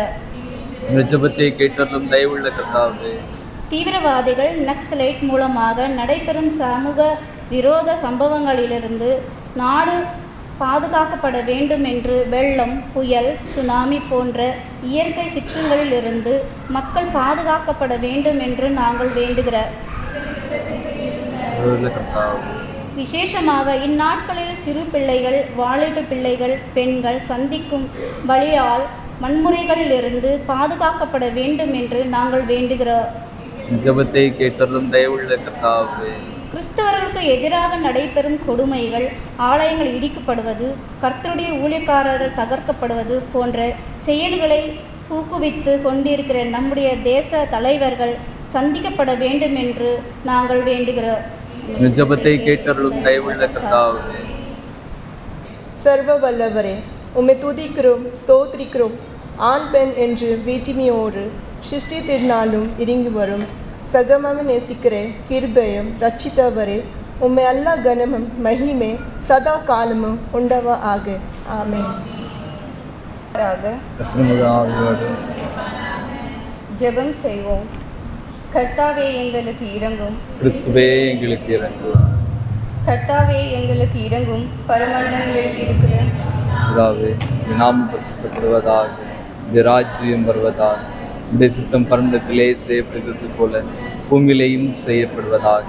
ஜெபத்தை கேட்டருளும் தயவுள்ள கர்த்தாவே. தீவிரவாதிகள் நக்சலைட் மூலமாக நடைபெறும் சமூக விரோத சம்பவங்களிலிருந்து நாடு பாதுகாக்கப்பட வேண்டும் என்று வெள்ளம், புயல், சுனாமி போன்ற இயற்கை சீற்றங்களிலிருந்து மக்கள் பாதுகாக்கப்பட வேண்டும் என்று நாங்கள் வேண்டுகிற விசேஷமாக இந்நாட்களில் சிறு பிள்ளைகள், வாலிப பிள்ளைகள், பெண்கள் சந்திக்கும் வழியால் வன்முறைகளிலிருந்து பாதுகாக்கப்பட வேண்டும் என்று நாங்கள் வேண்டுகிறோம். ஜெபத்தை கேட்டருளும் தயவுள்ள கர்த்தாவே. கிறிஸ்தவர்களுக்கு எதிராக நடைபெறும் கொடுமைகள், ஆலயங்கள் இடிக்கப்படுவது, கர்த்தருடைய ஊழியக்காரர்கள் தகர்க்கப்படுவது போன்ற செயல்களை ஊக்குவித்து கொண்டிருக்கிற நம்முடைய தேச தலைவர்கள் சந்திக்கப்பட வேண்டும் என்று நாங்கள் வேண்டுகிறோம். ஜெபத்தை கேட்டருளும் தயவுள்ள கர்த்தாவே. சர்வ வல்லவரே, உம்மை துதிக்கிறோம், ஸ்தோத்திரிக்கிறோம். ஆண் பெண் என்று வேற்றுமையோடு சிருஷ்டி திருநாளும் இறங்கி வரும் சகமம் நேசிக்கிற கிருபையும் ரட்சித்தவரே, உம்மை எல்லா கனமும் மகிமை சதா காலமும் உண்டவ ஆக. ஆமென். ஜெபம் செய்வோம். கர்த்தாவே எங்களுக்கு இரங்கும். கிறிஸ்துவே எங்களுக்கு இரங்கும். கர்த்தாவே எங்களுக்கு இரங்கும். பரமண்டலங்களில் இருக்கிற பிதாவே, நாமம் பரிசுத்தப்படுவதாக, ராஜ்யம் வருவதாக, இந்த சித்தம் பரமண்டலத்திலே செய்யப்படுகிறது போல பூமியிலேயும் செய்யப்படுவதாக.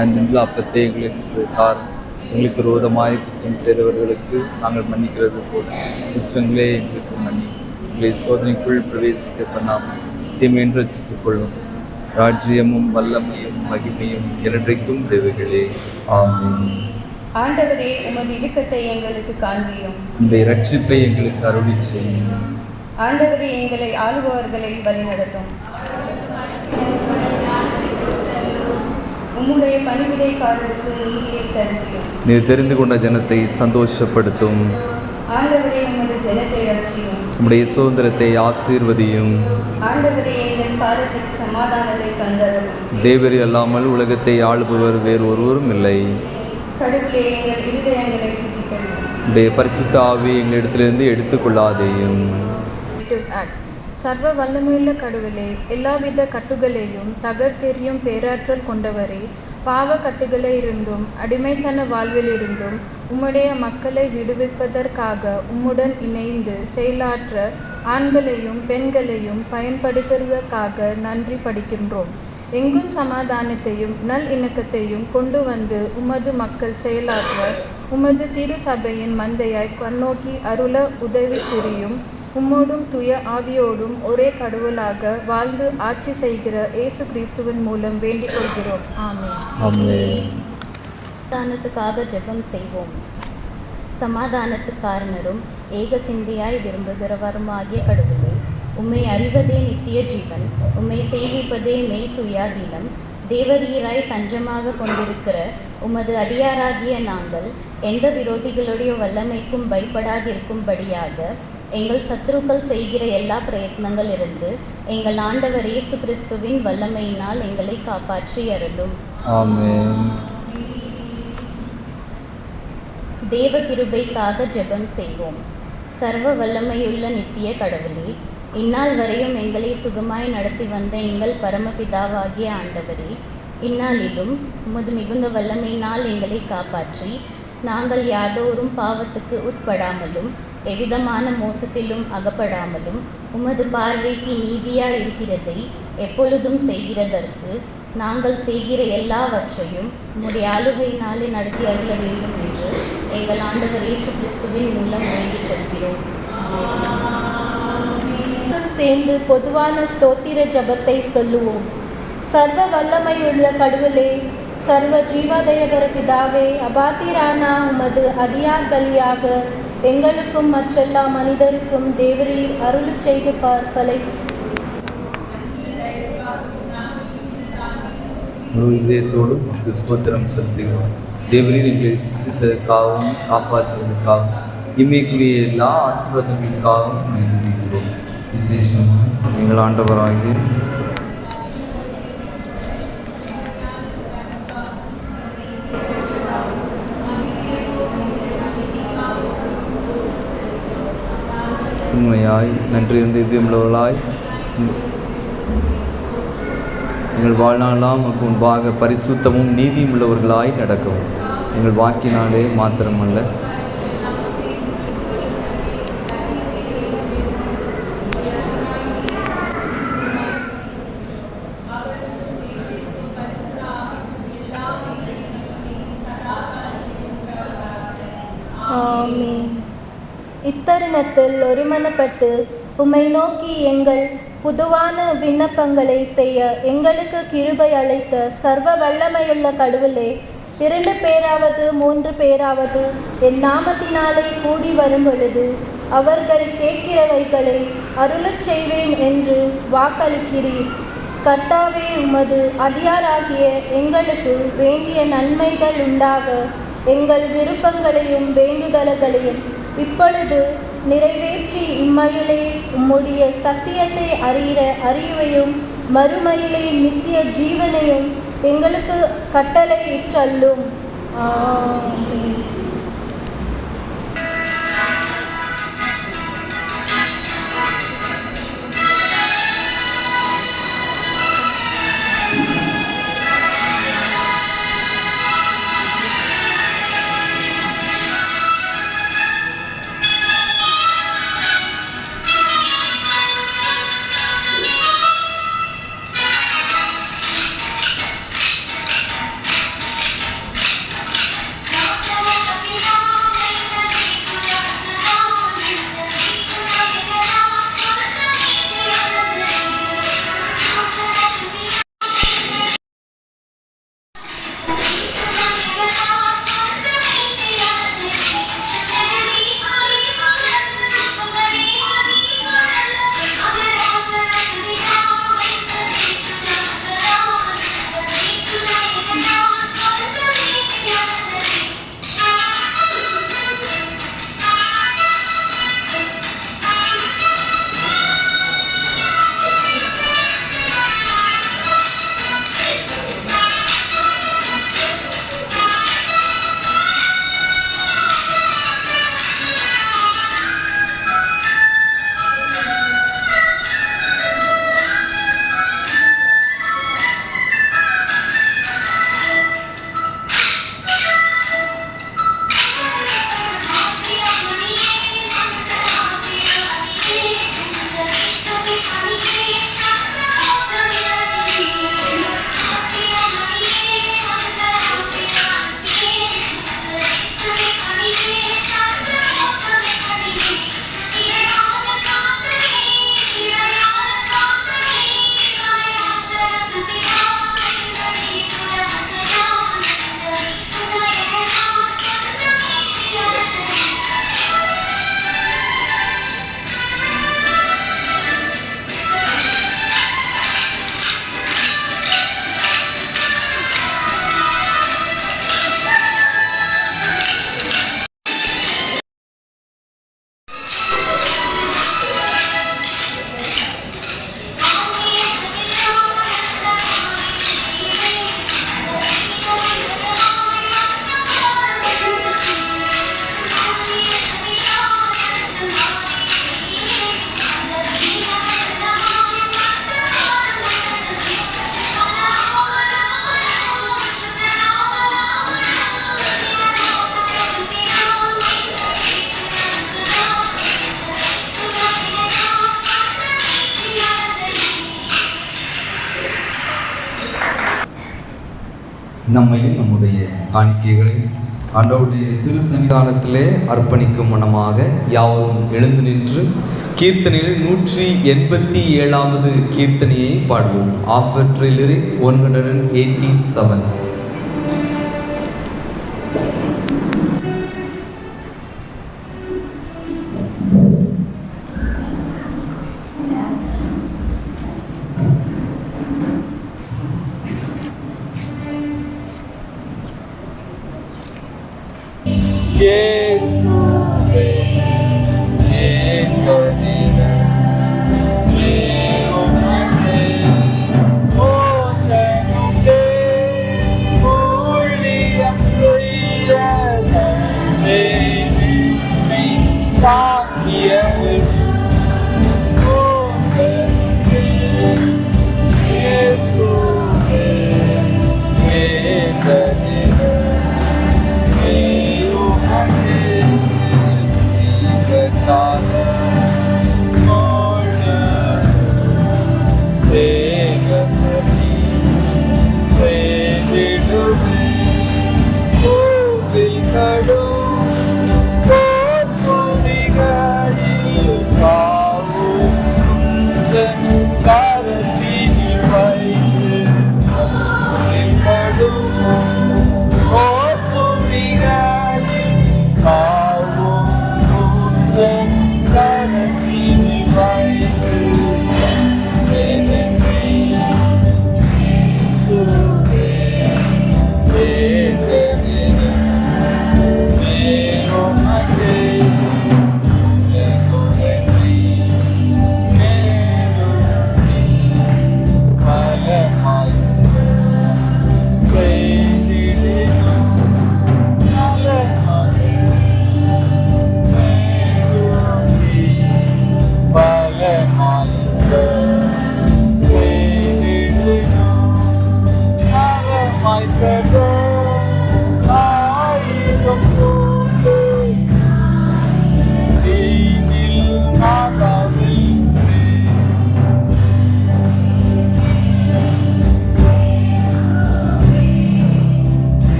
அந்த அப்பத்தை எங்களுக்கு காரணம் எங்களுக்கு விரோதமாய் குற்றம் செய்தவர்களுக்கு நாங்கள் மன்னிக்கிறது போல குற்றங்களே எங்களுக்கு மன்னி. எங்களை சோதனைக்குள் பிரவேசிக்க பண்ணாமல் தீமையென்று ரட்சித்துக் கொள்ளும். ராஜ்யமும் வல்லமையும் மகிமையும் என்றைக்கும் தேவைகளே. ஆமென். ஆண்டவரே, உமது இரக்கத்தை எங்களுக்கு காண்பியும். இந்த இரட்சிப்பை எங்களுக்கு அருளி செய்யும். ஆண்டவரே, எங்களை ஆளுபவர்களை வழிநடத்தும். உம்முடைய பணிவிடைக்காரருக்கு நீதியை தருகிறோம். நீர் தெரிந்து கொண்ட ஜனத்தை சந்தோஷப்படுத்தும். ஆண்டவரே, உமது ஜனத்தை ரட்சியும். உம்முடைய சுதந்திரத்தை ஆசீர்வதியும். ஆண்டவரே, எங்கள் காலத்துக்கு சமாதானத்தை தந்தரும். தேவரே அல்லாமல் உலகத்தை ஆளுபவர் வேறு ஒருவரும் இல்லை. கடவுளே, எங்கள் இருதயங்களை சுத்திகரியும். உடைய பரிசுத்த ஆவி எங்களிடத்திலிருந்து எடுத்துக்கொள்ளாதேயும். சர்வ வல்லமையுள்ள கடவுளே, எல்லாவித கட்டுகளையும் தகர்த்தெறியும் பேராற்றல் கொண்டவரே, பாவ கட்டுகளை இருந்தும் அடிமைத்தன வாழ்வில் இருந்தும் உம்முடைய மக்களை விடுவிப்பதற்காக உம்முடன் இணைந்து செயலாற்ற ஆண்களையும் பெண்களையும் பயன்படுத்துவதற்காக நன்றி படிக்கின்றோம். எங்கும் சமாதானத்தையும் நல் இணக்கத்தையும் கொண்டு வந்து உமது மக்கள் செயலாற்ற உமது திரு சபையின் மந்தையாய் கண்ணோக்கி அருள உதவி புரியும். உம்மோடும் தூய ஆவியோடும் ஒரே கடவுளாக வாழ்ந்து ஆட்சி செய்கிற இயேசு கிறிஸ்துவின் மூலம் வேண்டிக் கொள்கிறோம். ஆமென். சமாதானத்துக்காக ஜெபம் செய்வோம். சமாதானத்துக்கு காரணரும் ஏக சிந்தையாய் விரும்புகிறவருமாகிய கடவுளே, உம்மை அறிவதே நித்திய ஜீவன், உம்மை சேவிப்பதே மெய் சுயாதீனம். தேவரீராய் தஞ்சமாக கொண்டிருக்கிற உமது அடியாராகிய நாங்கள் எந்த விரோதிகளுடைய வல்லமைக்கும் பயப்படாதிருக்கும்படியாக எங்கள் சத்துருக்கள் செய்கிற எல்லா பிரயத்னங்கள் இருந்து எங்கள் ஆண்டவர் இயேசு கிறிஸ்துவின் வல்லமையினால் எங்களை காப்பாற்றி அருளும். ஆமென். தேவ கிருபைக்காக ஜெபம் செய்வோம். சர்வ வல்லமையுள்ள நித்திய கடவுளே, இந்நாள் வரையும் எங்களை சுகமாய் நடத்தி வந்த எங்கள் பரமபிதாவாகிய ஆண்டவரே, இந்நாளிலும் உமது மிகுந்த வல்லமையினால் எங்களை காப்பாற்றி நாங்கள் யாதோரும் பாவத்துக்கு உட்படாமலும் எவ்விதமான மோசத்திலும் அகப்படாமலும் உமது பார்வைக்கு நீதியாய் இருக்கிறதை எப்பொழுதும் செய்கிறதற்கு நாங்கள் செய்கிற எல்லாவற்றையும் உம்முடைய ஆளுகையினாலே நடத்தி அருள வேண்டும் என்று எங்கள் ஆண்டவர் இயேசு கிறிஸ்துவின் மூலம் வேண்டிக் கொள்கிறோம். சேர்ந்து பொதுவான ஸ்தோத்திர ஜபத்தை சொல்லுவோம். சர்வ வல்லமையுள்ள கடவுளே, சர்வ ஜீவதயகர பிதாவே, அபாத்திரானா உமது அடியார்களியாக எங்களுக்கும் மற்றெல்லா மனிதருக்கும் தேவரீர் அருள் செய்து பார்ப்பலை முழு இதயத்தோடும் ஸ்தோத்திரம் செலுத்துகிறோம். தேவரீர் எங்களை சிருஷ்டித்ததற்காகவும் காப்பாற்றுவதற்காகவும் இம்மைக்குரிய எல்லா ஆசீர்வாதங்களுக்காகவும் துதிக்கிறோம். விசேஷமாக எங்கள் ஆண்டவராகிய உண்மையாய் நன்றியுள்ள இதயமுள்ளவர்களாய் எங்கள் வாழ்நாளெல்லாம் உமக்கு முன்பாக பரிசுத்தமும் நீதியும் உள்ளவர்களாய் நடக்கவும் எங்கள் வாக்கினாலே மாத்திரமல்ல ஆமென். இத்தருணத்தில் ஒருமனப்பட்டு உம்மை நோக்கி எங்கள் புதுவான விண்ணப்பங்களை செய்ய எங்களுக்கு கிருபை அளித்த சர்வ வல்லமையுள்ள கடவுளே, 2 பேராவது 3 பேராவது என் நாமத்தினாலே கூடி வரும் பொழுது அவர்கள் கேட்கிறவைகளை அருளச் செய்வேன் என்று வாக்களிக்கிறீர். கர்த்தாவே, உமது அடியாராகிய எங்களுக்கு வேண்டிய நன்மைகள் உண்டாக எங்கள் விருப்பங்களையும் வேண்டுதல்களையும் இப்பொழுது நிறைவேற்றி இம்மையிலே உம்முடைய சத்தியத்தை அறிகிற அறிவையும் மறுமையிலே நித்திய ஜீவனையும் எங்களுக்கு கட்டளை இட்டள்ளும். ஆமென். நம்மையும் நம்முடைய காணிக்கைகளை ஆண்டவருடைய திரு சன்னிதானத்திலே அர்ப்பணிக்கும் வண்ணமாக யாவரும் எழுந்து நின்று கீர்த்தனையில் 187வது கீர்த்தனையை பாடுவோம். Offer lyric 187.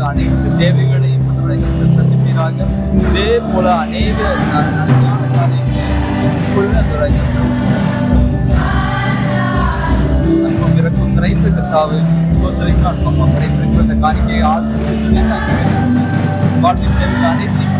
அனைத்து தேவைகளையும் சந்திப்பீராக. இதே போல அநேக நன்மையான காரியங்களை அன்பும் இறக்கும் நிறைந்த கர்த்தாவே, அன்பம் படைத்திருக்கிற அந்த காணிக்கையை ஆசீர்வதித்து வாழ்வின் தேவைகள் அனைத்தையும்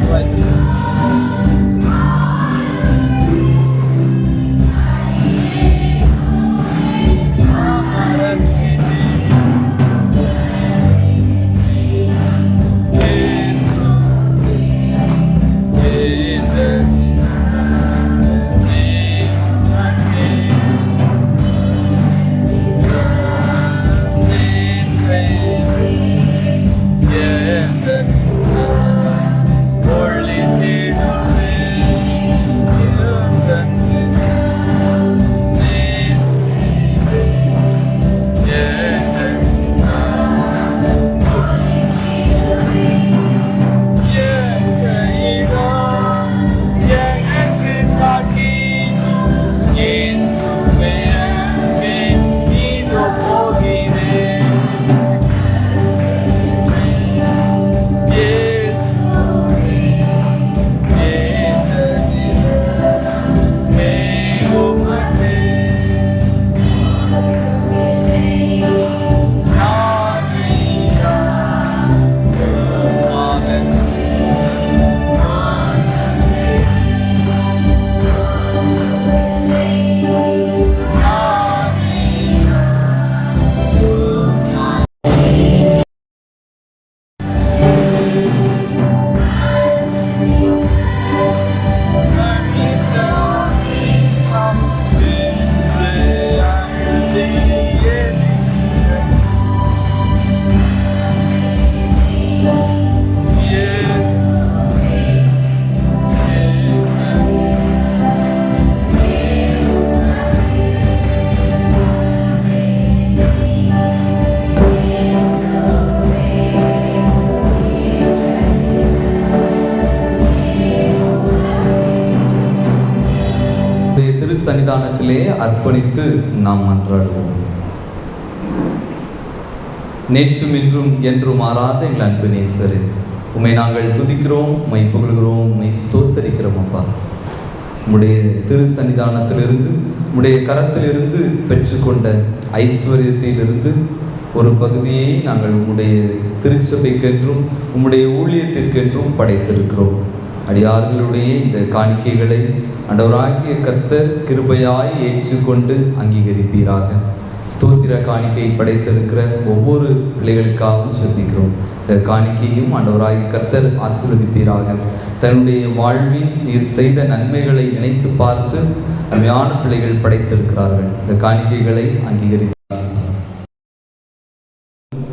சன்னிதானத்திலே அர்ப்பணித்து நாம் மன்றாடுவோம். நேற்றும் இன்றும் என்றும் மாறாத எங்கள் அன்பு நேசரே, உம்மை நாங்கள் துதிக்கிறோம், உம்மை புகழ்கிறோம், உம்மை ஸ்தோத்தரிக்கிறோம். அப்பா, உம்முடைய திரு சன்னிதானத்திலிருந்து உம்முடைய கரத்திலிருந்து பெற்றுக்கொண்ட ஐஸ்வர்யத்திலிருந்து ஒரு பகுதியை நாங்கள் உம்முடைய திருச்சபைக்கென்றும் உம்முடைய ஊழியத்திற்கென்றும் படைத்திருக்கிறோம். அடியார்களுடைய இந்த காணிக்கைகளை ஆண்டவராகிய கர்த்தர் கிருபையாய் ஏற்றுக்கொண்டு அங்கீகரிப்பீராக. ஸ்தோத்திர காணிக்கை படைத்திருக்கிற ஒவ்வொரு பிள்ளைகளுக்காகவும் ஜெபிக்கிறோம். இந்த காணிக்கையும் ஆண்டவராகிய கர்த்தர் ஆசீர்வதிப்பீராக. தன்னுடைய வாழ்வில் நீர் செய்த நன்மைகளை நினைத்து பார்த்து அருமையான பிள்ளைகள் படைத்திருக்கிறார்கள். இந்த காணிக்கைகளை அங்கீகரிப்பீராக.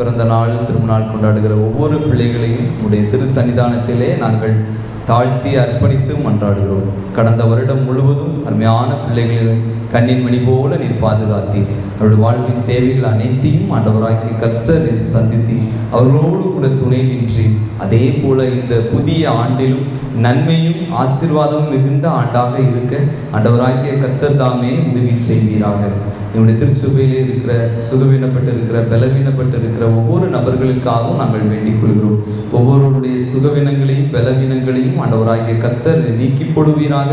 பிறந்த நாள் திருநாள் கொண்டாடுகிற ஒவ்வொரு பிள்ளைகளையும் உடைய திரு சன்னிதானத்திலே நாங்கள் தாழ்த்தி அர்ப்பணித்து மன்றாடுகிறோம். கடந்த வருடம் முழுவதும் அருமையான பிள்ளைகளை கண்ணின் மணி போல நீர் பாதுகாத்தீர். அவருடைய வாழ்வின் தேவைகள் அனைத்தையும் ஆண்டவராகிய கர்த்தர் நீர் சந்தித்தி அவர்களோடு கூட துணை நின்றி அதே போல இந்த புதிய ஆண்டிலும் நன்மையும் ஆசீர்வாதமும் மிகுந்த ஆண்டாக இருக்க ஆண்டவராகிய கர்த்தர் தாமே உதவி செய்வீராக. என்னுடைய திருச்சபையிலே இருக்கிற சுகவீனப்பட்டிருக்கிற பலவீனப்பட்டிருக்கிற ஒவ்வொரு நபர்களுக்காகவும் நாங்கள் வேண்டிக் கொள்கிறோம். ஒவ்வொருவருடைய சுகவீனங்களையும் பலவீனங்களையும் ஆண்டவராகிய கர்த்தர் நீக்கி போடுவீராக.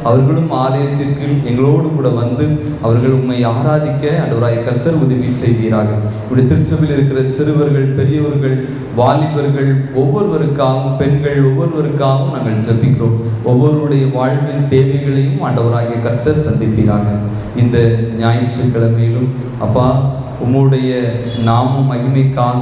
அவர்களும் ஆலயத்திற்கு எங்களோடு கூட வந்து அவர்கள் உம்மை ஆராதிக்க ஆண்டவராகிய கர்த்தர் உதவி செய்வீராக. இப்படி திருச்சபையில் இருக்கிற சிறுவர்கள், பெரியவர்கள், வாலிபர்கள் ஒவ்வொருவருக்காகவும், பெண்கள் ஒவ்வொருவருக்காகவும் நாங்கள் ஜெபிக்கிறோம். ஒவ்வொருடைய வாழ்வின் தேவைகளையும் ஆண்டவராகிய கர்த்தர் சந்திப்பீராக. இந்த ஞாயிற்றுக்கிழமையிலும் அப்பா உம்முடைய நாம மகிமைக்காக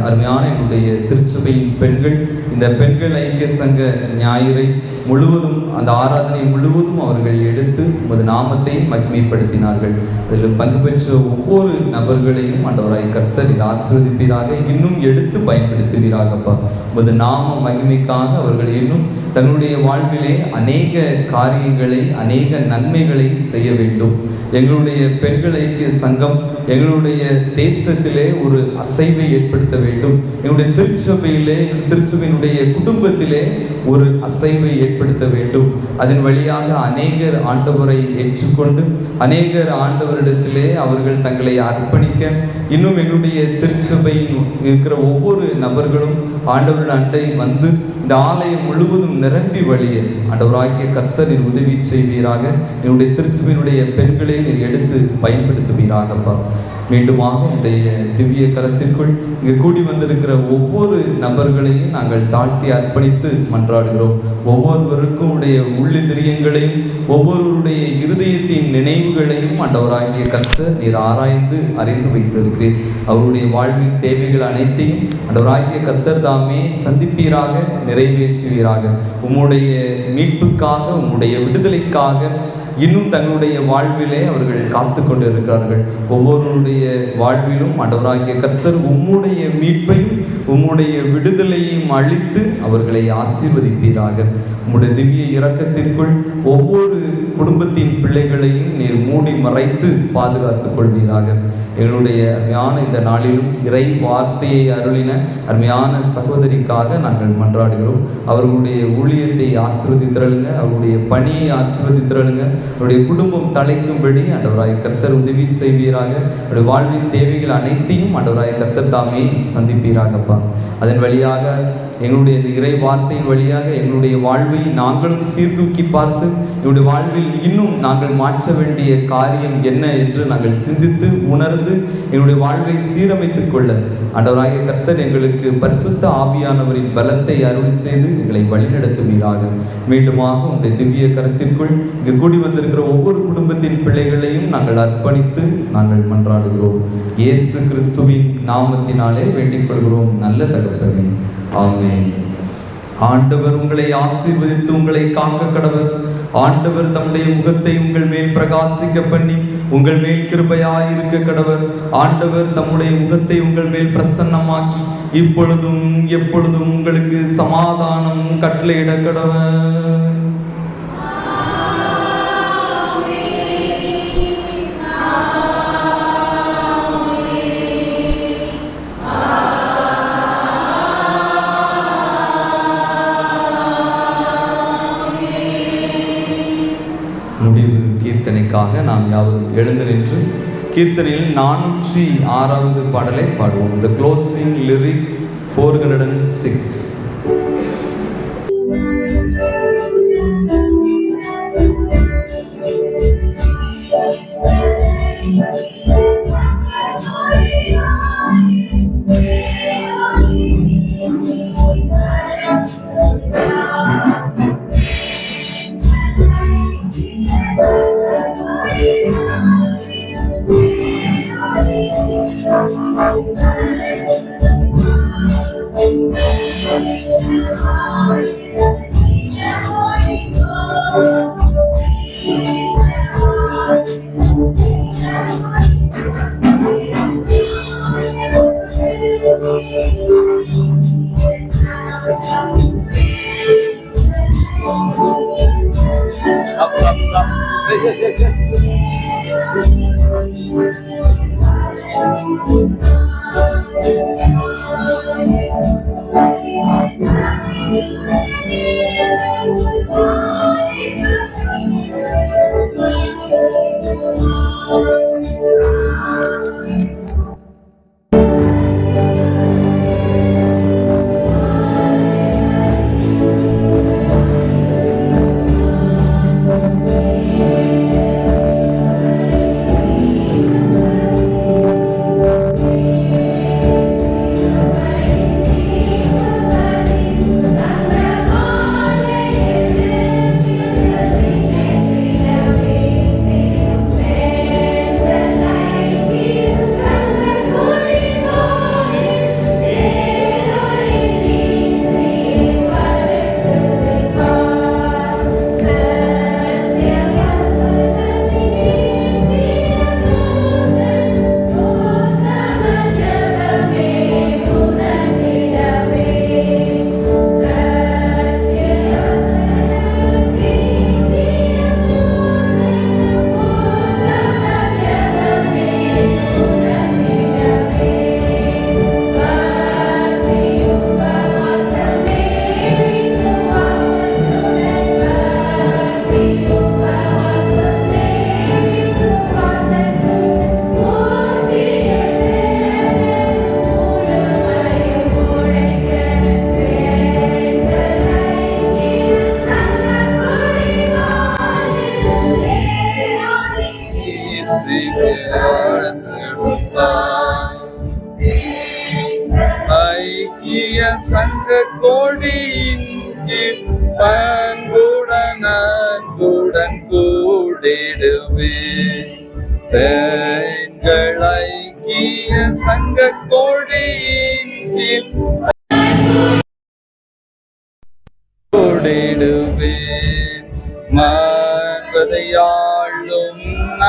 அருமையான என்னுடைய திருச்சபையின் பெண்கள் இந்த பெண்கள் ஐக்கிய சங்க ஞாயிறை முழுவதும் அந்த ஆராதனை முழுவதும் அவர்கள் எடுத்து உமது நாமத்தை மகிமைப்படுத்தினார்கள். அதில் பங்கு பெற்ற ஒவ்வொரு நபர்களையும் ஆண்டவராய் கர்த்தர் ஆசீர்வதிப்பீராக, இன்னும் எடுத்து பயன்படுத்துவீராகப்பா. உமது நாம மகிமைக்காக அவர்கள் இன்னும் தங்களுடைய வாழ்விலே அநேக காரியங்களை, அநேக நன்மைகளை செய்ய வேண்டும். எங்களுடைய பெண்கள் ஐக்கிய சங்கம் எங்களுடைய தேசத்திலே ஒரு அசைவை ஏற்படுத்த வேண்டும். எங்களுடைய திருச்சபையிலே, திருச்சபையினுடைய குடும்பத்திலே ஒரு அசைவை ஏற்படுத்த வேண்டும். அதன் வழியாக அநேகர் ஆண்டவரை ஏற்றுக்கொண்டு அநேகர் ஆண்டவரிடத்திலே அவர்கள் தங்களை அர்ப்பணிக்க, இன்னும் எங்களுடைய திருச்சபையில் இருக்கிற ஒவ்வொரு நபர்களும் ஆண்டவரின் அண்டை வந்து இந்த ஆலயம் முழுவதும் நிரம்பி வழிய ஆண்டவராகிய கர்த்தர் நீர் உதவி செய்வீராக. என்னுடைய திருச்சபையினுடைய பெண்களை நீர் எடுத்து பயன்படுத்துவீராகப்பா. மீண்டுமாக உடைய திவ்ய கரத்திற்குள் இங்கு கூடி வந்திருக்கிற ஒவ்வொரு நபர்களையும் நாங்கள் தாழ்த்தி அர்ப்பணித்து மன்றாடுகிறோம். ஒவ்வொருவருக்கும் உடைய உள்ளிந்திரியங்களையும் ஒவ்வொருவருடைய இருதயத்தின் நினைவுகளையும் ஆண்டவராகிய கர்த்தர் நீர் ஆராய்ந்து அறிந்து வைத்திருக்கிறேன். அவருடைய வாழ்வின் தேவைகள் அனைத்தையும் ஆண்டவராகிய கர்த்தர் தாமே சந்திப்பீராக, நிறைவேற்றுவீராக. உம்முடைய மீட்புக்காக, உம்முடைய விடுதலைக்காக இன்னும் தங்களுடைய வாழ்விலே அவர்கள் காத்து கொண்டு இருக்கிறார்கள். ஒவ்வொருடைய வாழ்விலும் ஆண்டவராகிய கர்த்தர் உம்முடைய மீட்பையும் உம்முடைய விடுதலையையும் அளித்து அவர்களை ஆசீர்வதிப்பீராக. உம்முடைய திவ்ய இரக்கத்திற்குள் ஒவ்வொரு குடும்பத்தின் பிள்ளைகளையும் நீர் மூடி மறைத்து பாதுகாத்துக் கொள்வீராக. எங்களுடைய அருமையான இந்த நாளிலும் இறை வார்த்தையை அருளின அருமையான சகோதரிக்காக நாங்கள் மன்றாடுகிறோம். அவர்களுடைய ஊழியத்தை ஆசீர்வதித்திரளுங்க, அவருடைய பணியை ஆசீர்வதித்திரளுங்க. அவருடைய குடும்பம் தலைக்கும்படி ஆண்டவராய கர்த்தர் உதவி செய்வீராக. அவருடைய வாழ்வின் தேவைகள் அனைத்தையும் ஆண்டவராய கர்த்தர் தாமே சந்திப்பீராகப்பா. அதன் வழியாக எங்களுடைய இந்த இறை வார்த்தையின் வழியாக எங்களுடைய வாழ்வை நாங்களும் சீர்தூக்கி பார்த்து எங்களுடைய வாழ்வில் இன்னும் நாங்கள் மாற்ற வேண்டிய காரியம் என்ன என்று நாங்கள் சிந்தித்து உணர்ந்து எங்களுடைய வாழ்வை சீரமைத்துக் கொள்ள ஆண்டவராகிய கர்த்தர் எங்களுக்கு பரிசுத்த ஆவியானவரின் பலத்தை அருள் செய்து எங்களை வழிநடத்துவீராக. மீண்டுமாக உங்களுடைய திவ்ய கரத்திற்குள் இங்கு கூடி வந்திருக்கிற ஒவ்வொரு குடும்பத்தின் பிள்ளைகளையும் நாங்கள் அர்ப்பணித்து நாங்கள் மன்றாடுகிறோம். இயேசு கிறிஸ்துவின் நாமத்தினாலே வேண்டிக் கொள்கிறோம் நல்ல தகப்பனே, ஆமென். ஆண்டவர் உங்களை ஆசீர்வதித்து உங்களை காக்க கடவர். ஆண்டவர் தம்முடைய முகத்தை உங்கள் மேல் பிரகாசிக்க பண்ணி உங்கள் மேல் கிருபையாயிருக்க கடவர். ஆண்டவர் தம்முடைய முகத்தை உங்கள் மேல் பிரசன்னமாக்கி இப்பொழுதும் எப்பொழுதும் உங்களுக்கு சமாதானம் கட்டளையிட கடவர். முடிவு கீர்த்தனைக்காக நாம் யாவரும் எழுந்து நின்று கீர்த்தனையில் 406வது பாடலை பாடுவோம். The closing lyric 406. ஐக்கிய சங்க கோடியின் கீழ் பண்புடன் அன்புடன் கூடிடுவே. பெண்கள் ஐக்கிய சங்க கோடியின் கீழ் கூடிடுவேன். மன்பதையாளும்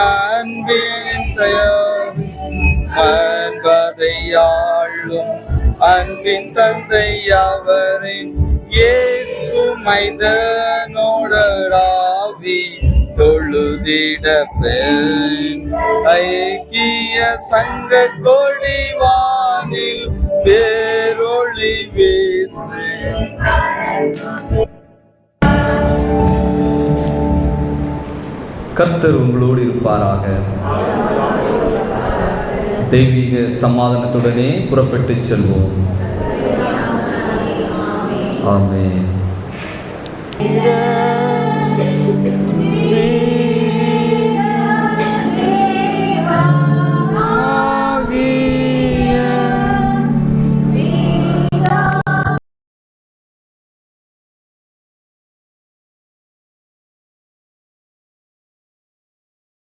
அன்பின் தயார் மன்பதையாளும் அன்பின் தந்தை அவரின் இயேசு மைந்தனோடராவி தொழுதிட பெண் ஐக்கிய சங்க கொடிவானில் பேரொளி வீசு. கர்த்தர் உங்களோடு இருப்பாராக. தெய்வீக சமாதானத்துடனே புறப்பட்டு செல்வோம். ஆமென்.